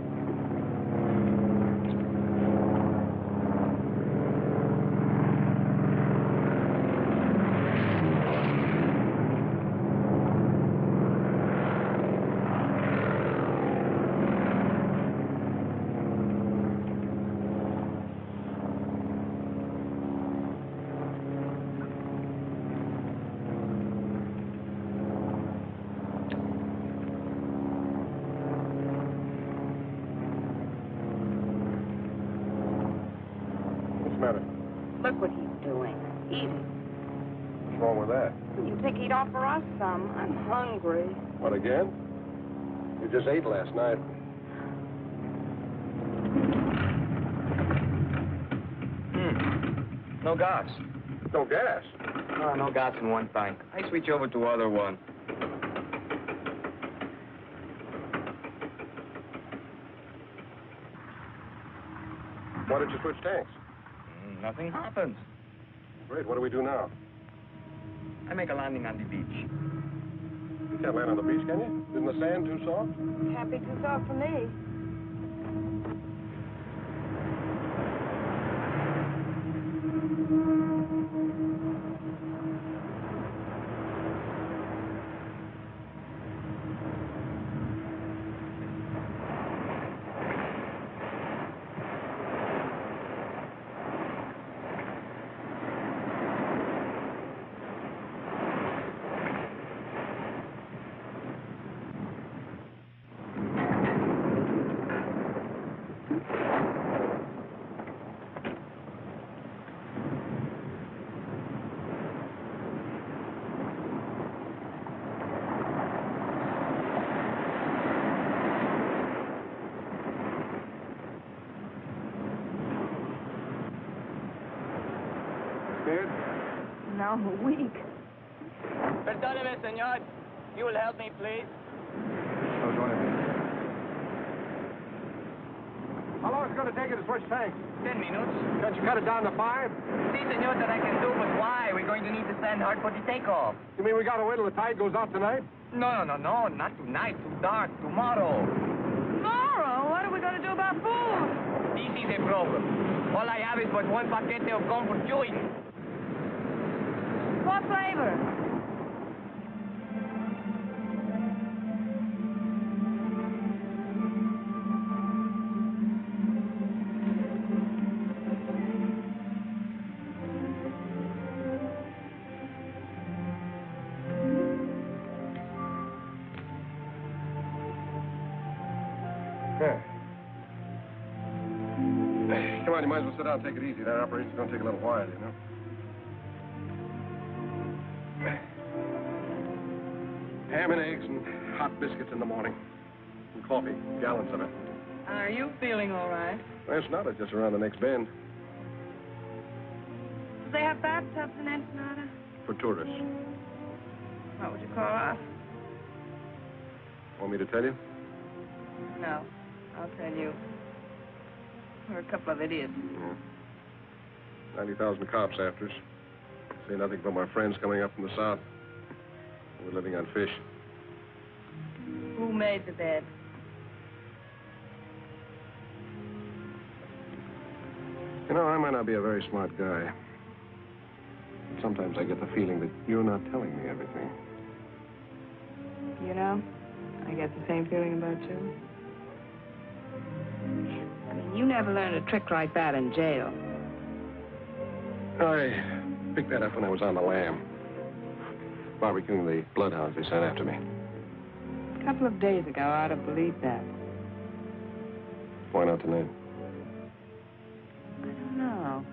Look what he's doing. Eating. What's wrong with that? You think he'd offer us some? I'm hungry. What, again? You just ate last night. No gas. No gas? No, no gas in one tank. I switch over to other one. Why did you switch tanks? Nothing happens. Great, what do we do now? I make a landing on the beach. You can't land on the beach, can you? Isn't the sand too soft? Can't be too soft for me. Scared? No, weak. Perdóneme, señor. You will help me, please? Oh, go ahead. How long is it going to take you to switch tanks? 10 minutes. Can't you cut it down to 5? See, senor, that I can do, but why? We're going to need to stand hard for the takeoff. You mean we got to wait till the tide goes out tonight? No, not tonight. Too dark. Tomorrow. Tomorrow? What are we going to do about food? This is a problem. All I have is but one paquete of comfort chewing. What flavor? Yeah. Come on, you might as well sit down and take it easy. That operation's going to take a little while, you know. Ham and eggs and hot biscuits in the morning. And coffee, gallons of it. Are you feeling all right? Well, it's not. It's just around the next bend. Do they have bathtubs in Ensenada? For tourists. What would you call us? Want me to tell you? No, I'll tell you. We're a couple of idiots. Yeah. 90,000 cops after us. Say nothing but my friends coming up from the south. We're living on fish. Who made the bed? You know, I might not be a very smart guy. But sometimes I get the feeling that you're not telling me everything. You know, I get the same feeling about you. I mean, you never learned a trick like that in jail. I picked that up when I was on the lam. Barbecuing the bloodhounds they sent after me. A couple of days ago, I'd have believed that. Why not tonight? I don't know.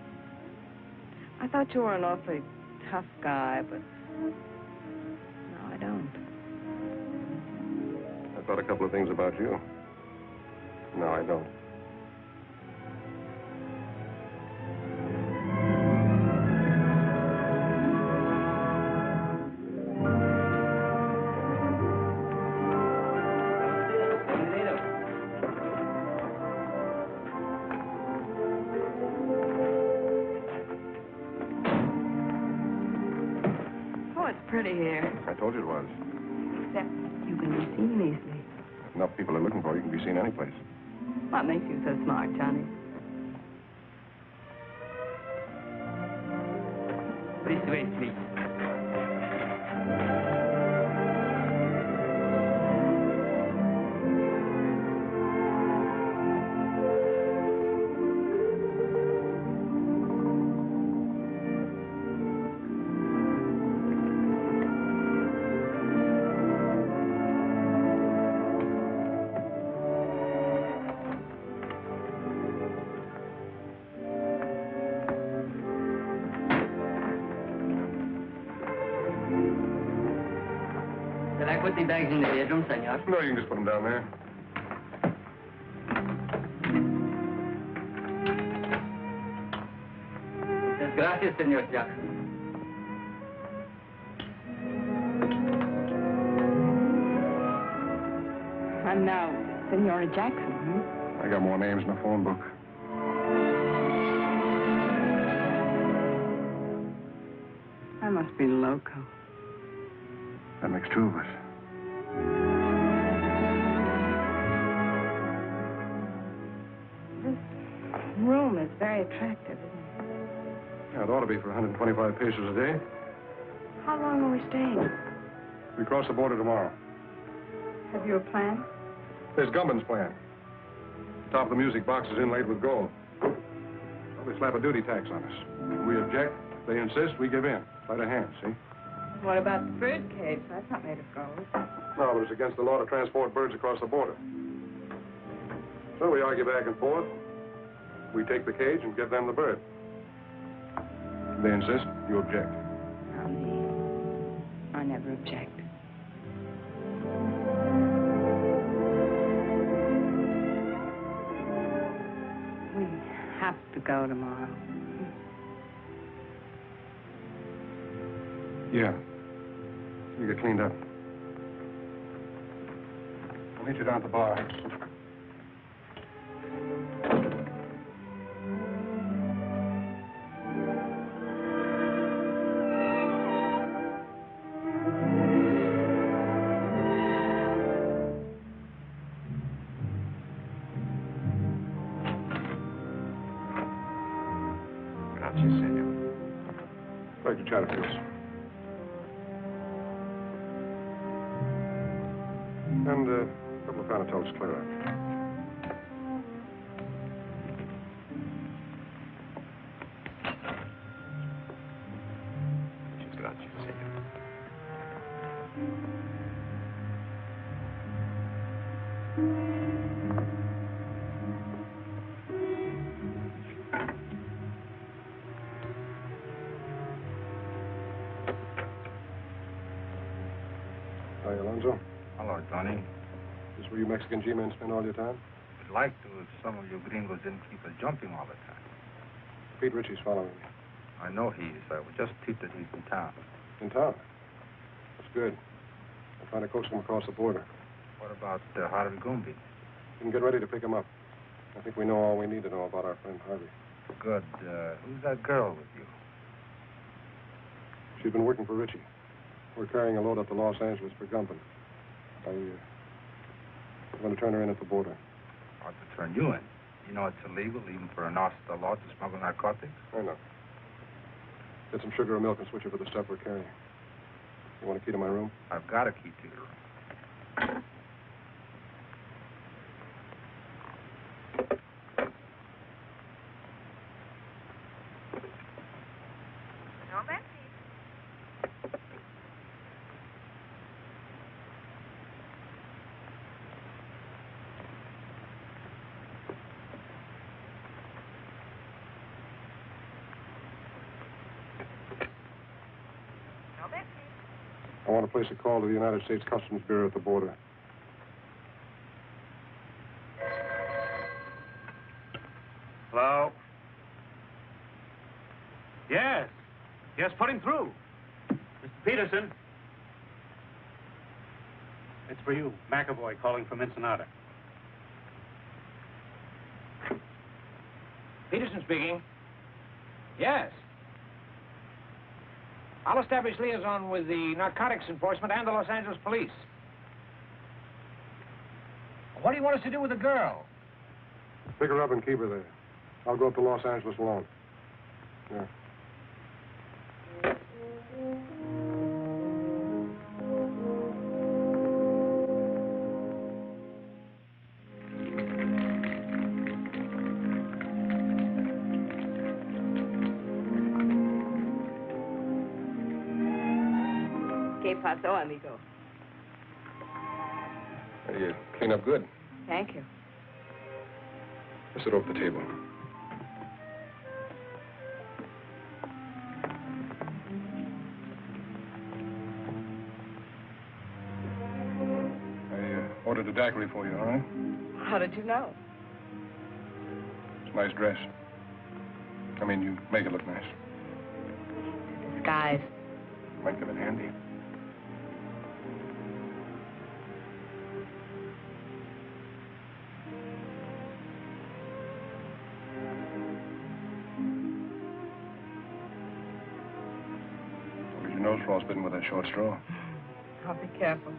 I thought you were an awfully tough guy, but no, I don't. I thought a couple of things about you. No, I don't. Oh, it's pretty here. I told you it was. Except you can be seen easily. If enough people are looking for you, you can be seen any place. What makes you so smart, Johnny? This way, please. Shall I put the bags in the bedroom, senor? No, you can just put them down there. Muchas gracias, senor Jackson. I'm now Senora Jackson, I got more names in the phone book. I must be loco. That makes two of us. This room is very attractive, isn't it? Yeah, it ought to be for 125 pesos a day. How long are we staying? We cross the border tomorrow. Have you a plan? There's Gumbin's plan. The top of the music box is inlaid with gold. Well, they slap a duty tax on us. We object, they insist, we give in. By the hand, see? What about the bird cage? That's not made of gold. No, but it's against the law to transport birds across the border. So we argue back and forth. We take the cage and give them the bird. They insist, you object. Not me. I never object. We have to go tomorrow. Yeah. You get cleaned up. I'll meet you down at the bar. Gracias, senor. Thank you, Chatterfields. And a couple of Panatellas clear out. Muchas gracias, senor. Hi, Alonzo. Hello, Johnny. This where you Mexican G-men spend all your time? I'd like to if some of you gringos didn't keep us jumping all the time. Pete Ritchie's following me. I know he is. I was just peeped that he's in town. In town? That's good. I'm trying to coax him across the border. What about Harvey Gumby? You can get ready to pick him up. I think we know all we need to know about our friend Harvey. Good. Who's that girl with you? She's been working for Ritchie. We're carrying a load up to Los Angeles for Gumpin. I'm going to turn her in at the border. Or to turn you in. You know it's illegal, even for an officer of the law, to smuggle narcotics? I know. Get some sugar or milk and switch it for the stuff we're carrying. You want a key to my room? I've got a key to your room. I want to place a call to the United States Customs Bureau at the border. Hello? Yes. Yes, put him through. Mr. Peterson. It's for you. McAvoy calling from Ensenada. Peterson speaking. Yes. I'll establish liaison with the narcotics enforcement and the Los Angeles police. What do you want us to do with the girl? Pick her up and keep her there. I'll go up to Los Angeles alone. Yeah. ¿Qué pasó, amigo? You clean up good. Thank you. Just sit over the table. I ordered a daiquiri for you, all right? How did you know? It's a nice dress. I mean, you make it look nice. Disguise. Might come in handy. Your nose frostbitten with that short straw. I'll be careful.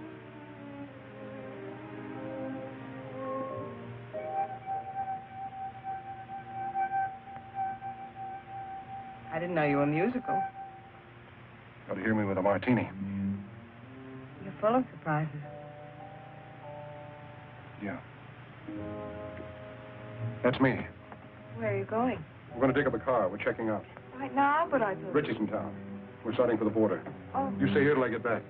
I didn't know you were musical. Got to hear me with a martini. You're full of surprises. Yeah. That's me. Where are you going? We're going to take up a car. We're checking out. Right now, but I thought... Richie's in town. We're starting for the border. Oh. You stay here till I get back.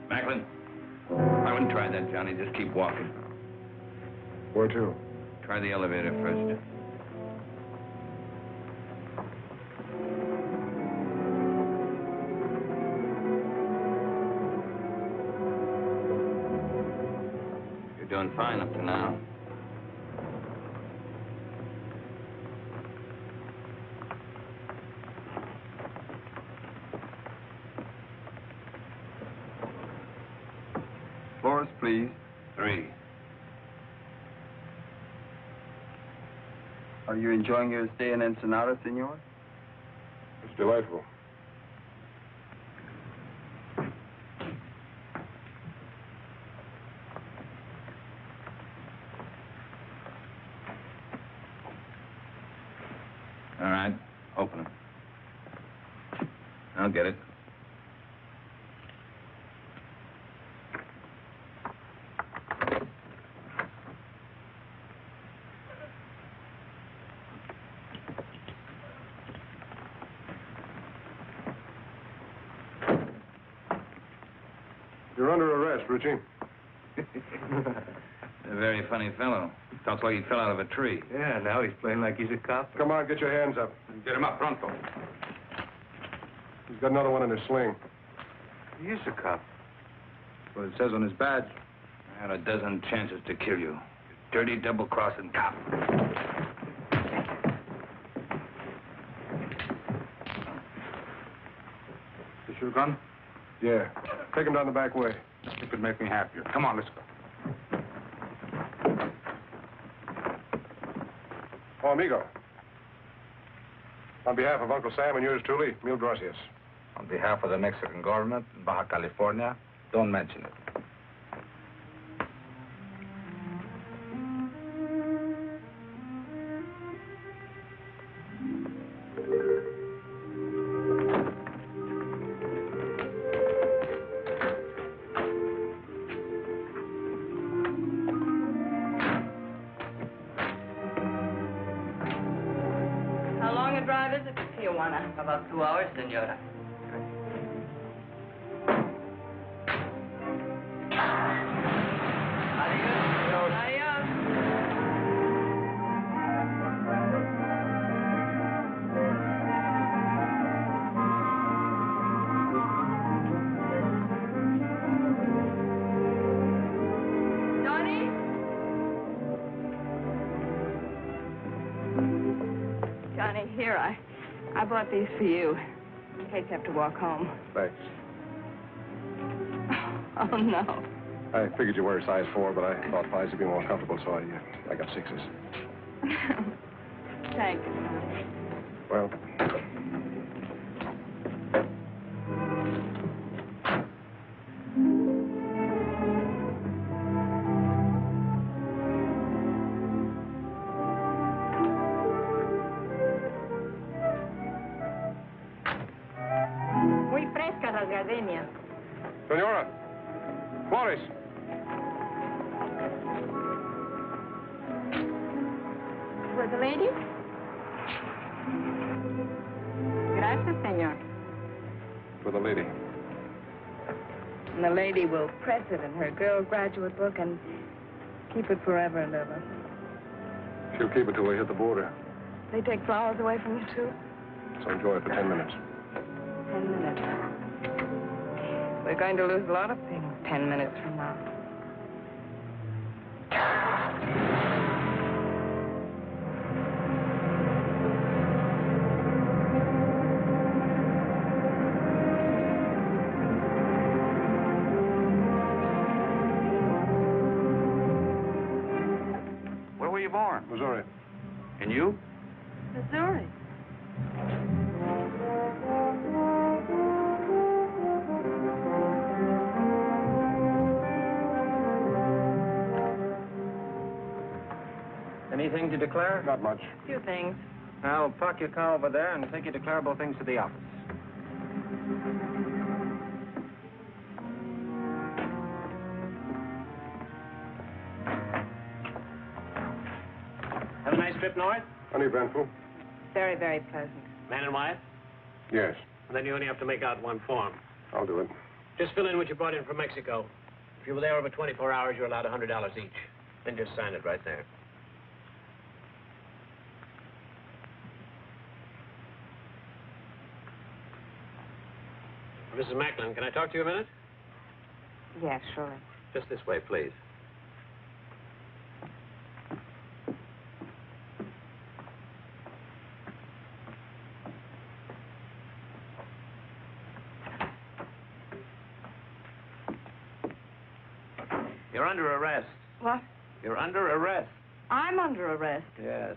Macklin, I wouldn't try that, Johnny. Just keep walking. Where to? Try the elevator first. Doing fine up to now. Floors, please. 3. Are you enjoying your stay in Ensenada, senor? It's delightful. All right, open it. I'll get it. You're under arrest, Richie. A very funny fellow. Talks like he fell out of a tree. Yeah, now he's playing like he's a cop. Come on, get your hands up. Get him up, pronto. He's got another one in his sling. He is a cop. Well, it says on his badge. I had a dozen chances to kill you. You dirty, double-crossing cop. Is your gun? Yeah. Take him down the back way. It could make me happier. Come on, let's go. Oh, amigo. On behalf of Uncle Sam and yours truly, mil gracias. On behalf of the Mexican government in Baja California, Don't mention it. How long a drive is it to Tijuana? About 2 hours, senora. Adios. Johnny? Johnny, here, I bought these for you, in case you have to walk home. Thanks. Oh, no. I figured you were a size 4, but I thought 5s would be more comfortable, so I got 6s. Thanks. Well, Muy frescas las gardenias. Senora, Flores. For the lady? Gracias, señor. For the lady. And the lady will press it in her girl graduate book and keep it forever and ever. She'll keep it till we hit the border. They take flowers away from you, too? So enjoy it for 10 minutes. 10 minutes. We're going to lose a lot of things 10 minutes from now. Where were you born? Missouri. And you? Missouri. Anything to declare? Not much. Few things. I'll park your car over there and take your declarable things to the office. Have a nice trip north? Uneventful? Very, very pleasant. Man and wife? Yes. And then you only have to make out one form. I'll do it. Just fill in what you brought in from Mexico. If you were there over 24 hours, you're allowed $100 each. Then just sign it right there. Mrs. Macklin, can I talk to you a minute? Yes, surely. Just this way, please. You're under arrest. What? You're under arrest. I'm under arrest. Yes.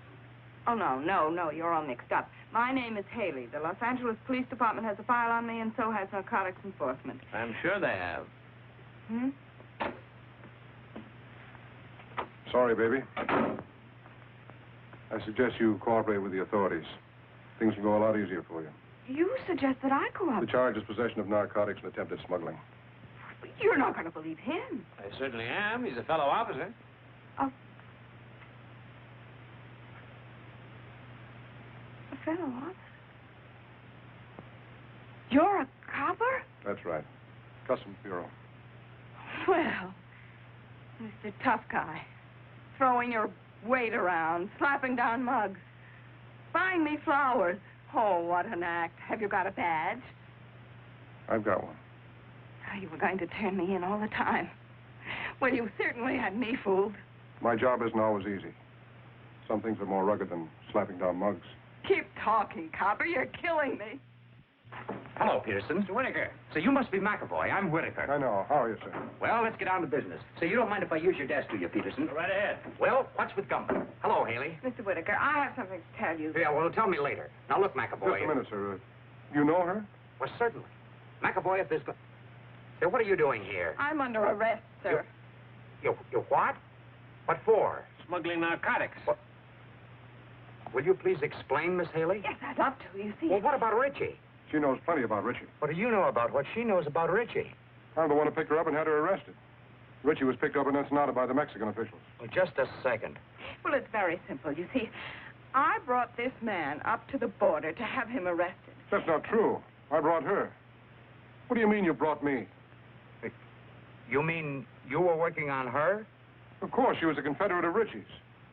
Oh, no, you're all mixed up. My name is Haley. The Los Angeles Police Department has a file on me, and so has Narcotics Enforcement. I'm sure they have. Hmm? Sorry, baby. I suggest you cooperate with the authorities. Things will go a lot easier for you. You suggest that I The cooperate. charge is possession of narcotics and attempted smuggling. You're not going to believe him. I certainly am. He's a fellow officer. Oh. A fellow officer? You're a copper? That's right. Customs Bureau. Well, Mr. Tough Guy, throwing your weight around, slapping down mugs, buying me flowers. Oh, what an act. Have you got a badge? I've got one. Oh, you were going to turn me in all the time. Well, you certainly had me fooled. My job isn't always easy. Some things are more rugged than slapping down mugs. Keep talking, copper. You're killing me. Hello, Peterson. Mr. Whitaker. So you must be McAvoy. I'm Whitaker. I know. How are you, sir? Well, let's get down to business. So you don't mind if I use your desk, do you, Peterson? Go right ahead. Well, what's with Gumbo? Hello, Haley. Mr. Whitaker, I have something to tell you. Yeah, well, tell me later. Now, look, McAvoy. Just a minute, sir. You know her? Well, certainly. McAvoy, if there's... Hey, what are you doing here? I'm under arrest, sir. You what? What for? Smuggling narcotics. What? Will you please explain, Miss Haley? Yes, I'd love to. You see... Well, what about Richie? She knows plenty about Richie. What do you know about what she knows about Richie? I'm the one who picked her up and had her arrested. Richie was picked up in Ensenada by the Mexican officials. Well, just a second. Well, it's very simple. You see, I brought this man up to the border to have him arrested. That's not true. I brought her. What do you mean you brought me? You mean you were working on her? Of course, she was a Confederate of Richie's.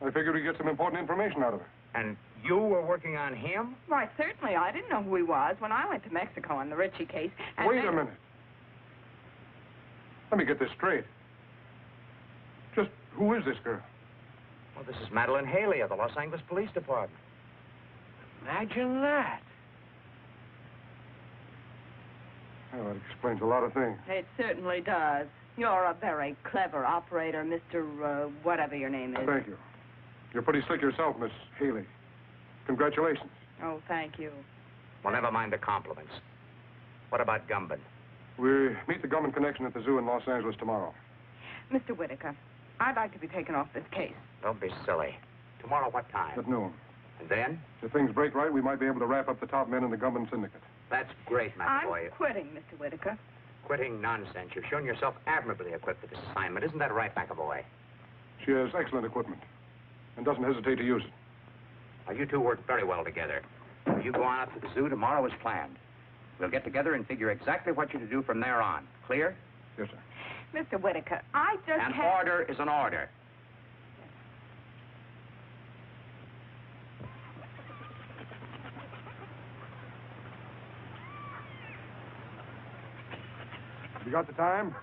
I figured we'd get some important information out of her. And you were working on him? Why, certainly. I didn't know who he was when I went to Mexico on the Richie case. And Wait a minute. Let me get this straight. Just who is this girl? Well, this is Madeline Haley of the Los Angeles Police Department. Imagine that. Well, that explains a lot of things. It certainly does. You're a very clever operator, Mr. Whatever your name is. Thank you. You're pretty slick yourself, Miss Haley. Congratulations. Oh, thank you. Well, never mind the compliments. What about Gumban? We meet the Gumban connection at the zoo in Los Angeles tomorrow. Mr. Whitaker, I'd like to be taken off this case. Don't be silly. Tomorrow, what time? At noon. And then? If things break right, we might be able to wrap up the top men in the Gumban syndicate. That's great, McAvoy. I'm quitting, Mr. Whitaker. Quitting nonsense. You've shown yourself admirably equipped for this assignment. Isn't that right, McAvoy? She has excellent equipment and doesn't hesitate to use it. Now, you two work very well together. You go on up to the zoo tomorrow as planned. We'll get together and figure exactly what you're to do from there on. Clear? Yes, sir. Mr. Whitaker, I just An order is an order. You got the time?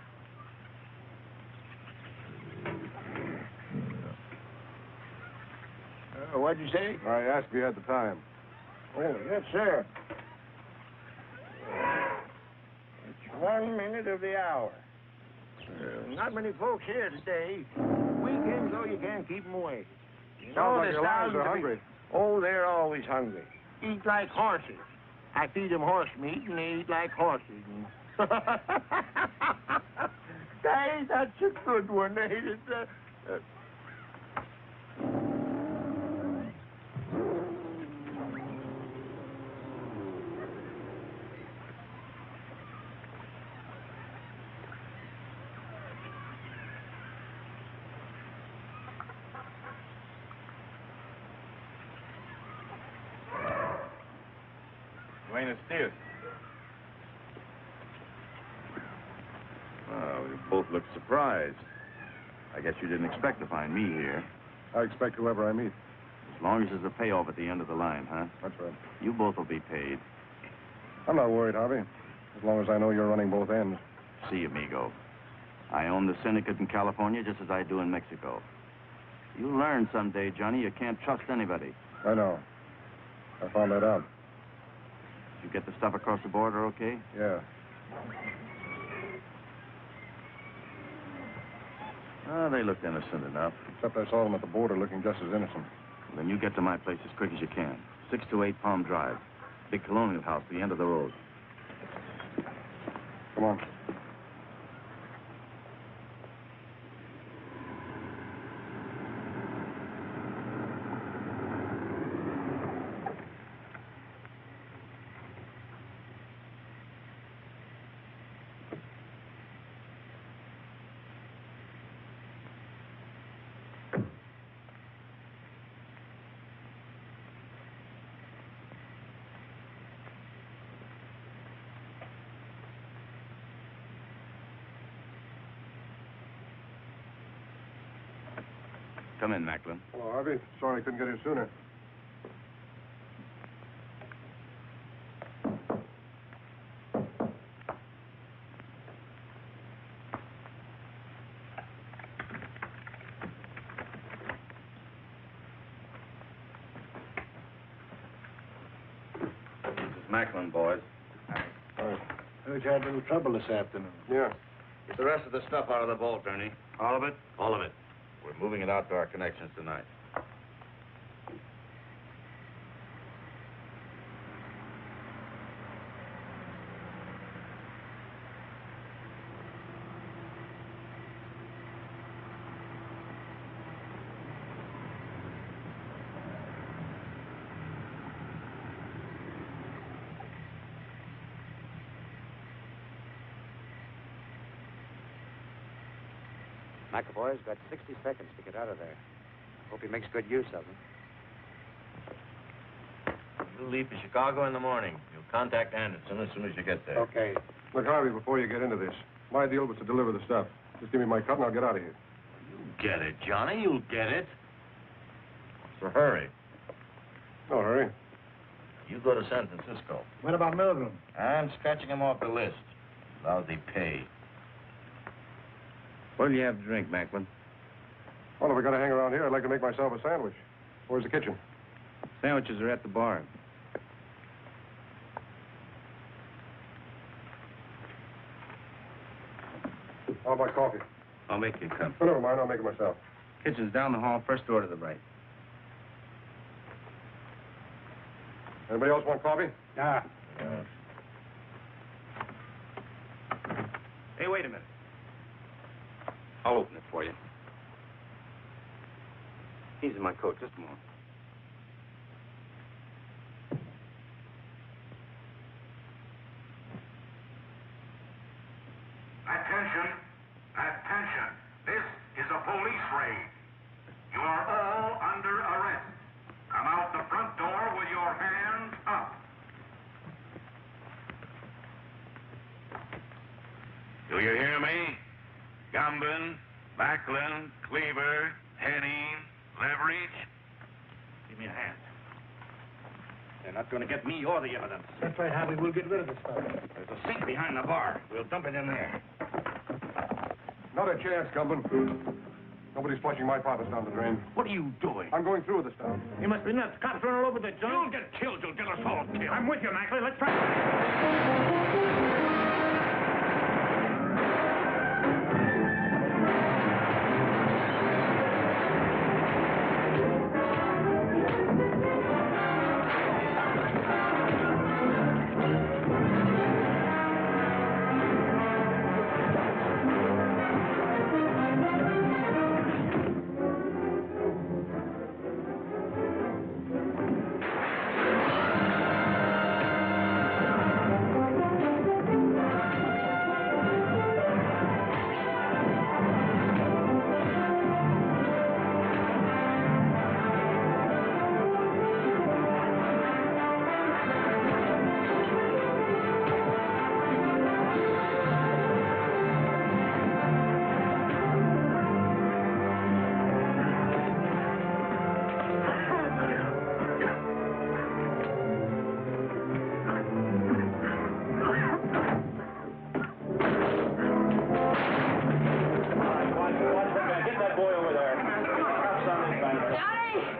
What'd you say? I asked if you had the time. Oh, yes, sir. It's 1 minute of the hour. Not many folks here today. Weekends, though, you can't keep them away. You Sounds like the your lions sound are of the- hungry. Oh, they're always hungry. Eat like horses. I feed them horse meat, and they eat like horses. Hey, that's a good one, ain't it? Buenos dias. Well, you both look surprised. I guess you didn't expect to find me here. I expect whoever I meet. As long as there's a payoff at the end of the line, huh? That's right. You both will be paid. I'm not worried, Harvey. As long as I know you're running both ends. See, amigo. I own the syndicate in California just as I do in Mexico. You'll learn someday, Johnny, you can't trust anybody. I know. I found that out. You get the stuff across the border okay? Yeah. Oh, they looked innocent enough. Except I saw them at the border looking just as innocent. Well, then you get to my place as quick as you can. 628 Palm Drive. Big colonial house at the end of the road. Come on. Come in, Macklin. Hello, Harvey. Sorry I couldn't get here sooner. This is Macklin, boys. Heard you had a little trouble this afternoon. Yeah. Get the rest of the stuff out of the vault, Ernie. All of it? All of it. We're moving it out to our connections tonight. McAvoy's got 60 seconds to get out of there. Hope he makes good use of them. You leave for Chicago in the morning. You'll contact Anderson as soon as you get there. Okay. Look, Harvey, before you get into this, my deal was to deliver the stuff. Just give me my cut and I'll get out of here. You get it, Johnny. You'll get it. So hurry. No hurry. You go to San Francisco. What about Milgram? I'm scratching him off the list. Lousy pay. What'll you have to drink, Macklin? Well, if we're going to hang around here, I'd like to make myself a sandwich. Where's the kitchen? Sandwiches are at the bar. How about coffee? I'll make you a cup. Oh, never mind. I'll make it myself. Kitchen's down the hall, first door to the right. Anybody else want coffee? Yeah. Hey, wait a minute. I'll open it for you. He's in my coat. Just a moment. Attention! Attention! This is a police raid. You are all under arrest. Come out the front door with your hands up. Do you hear me? Gumbin, Macklin, Cleaver, Henning, Leverage. Give me a hand. They're not going to get me or the evidence. That's right, Harvey. We'll get rid of the stuff. There's a sink behind the bar. We'll dump it in there. Not a chance, Gumbin. Nobody's flushing my profits down the drain. What are you doing? I'm going through with the stuff. You must be nuts. Cops running all over the joint. You'll get killed. You'll get us all killed. I'm with you, Macklin. Let's try.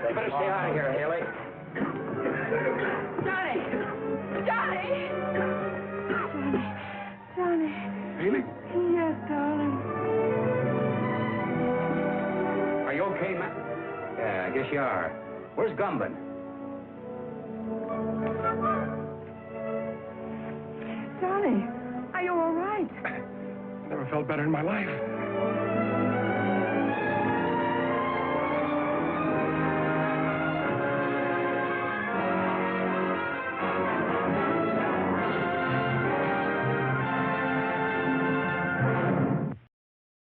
You better stay out of here, Haley. Johnny! Johnny! Johnny. Haley? Yes, darling. Are you okay, Matt? Yeah, I guess you are. Where's Gumbin? Johnny, are you all right? Never felt better in my life.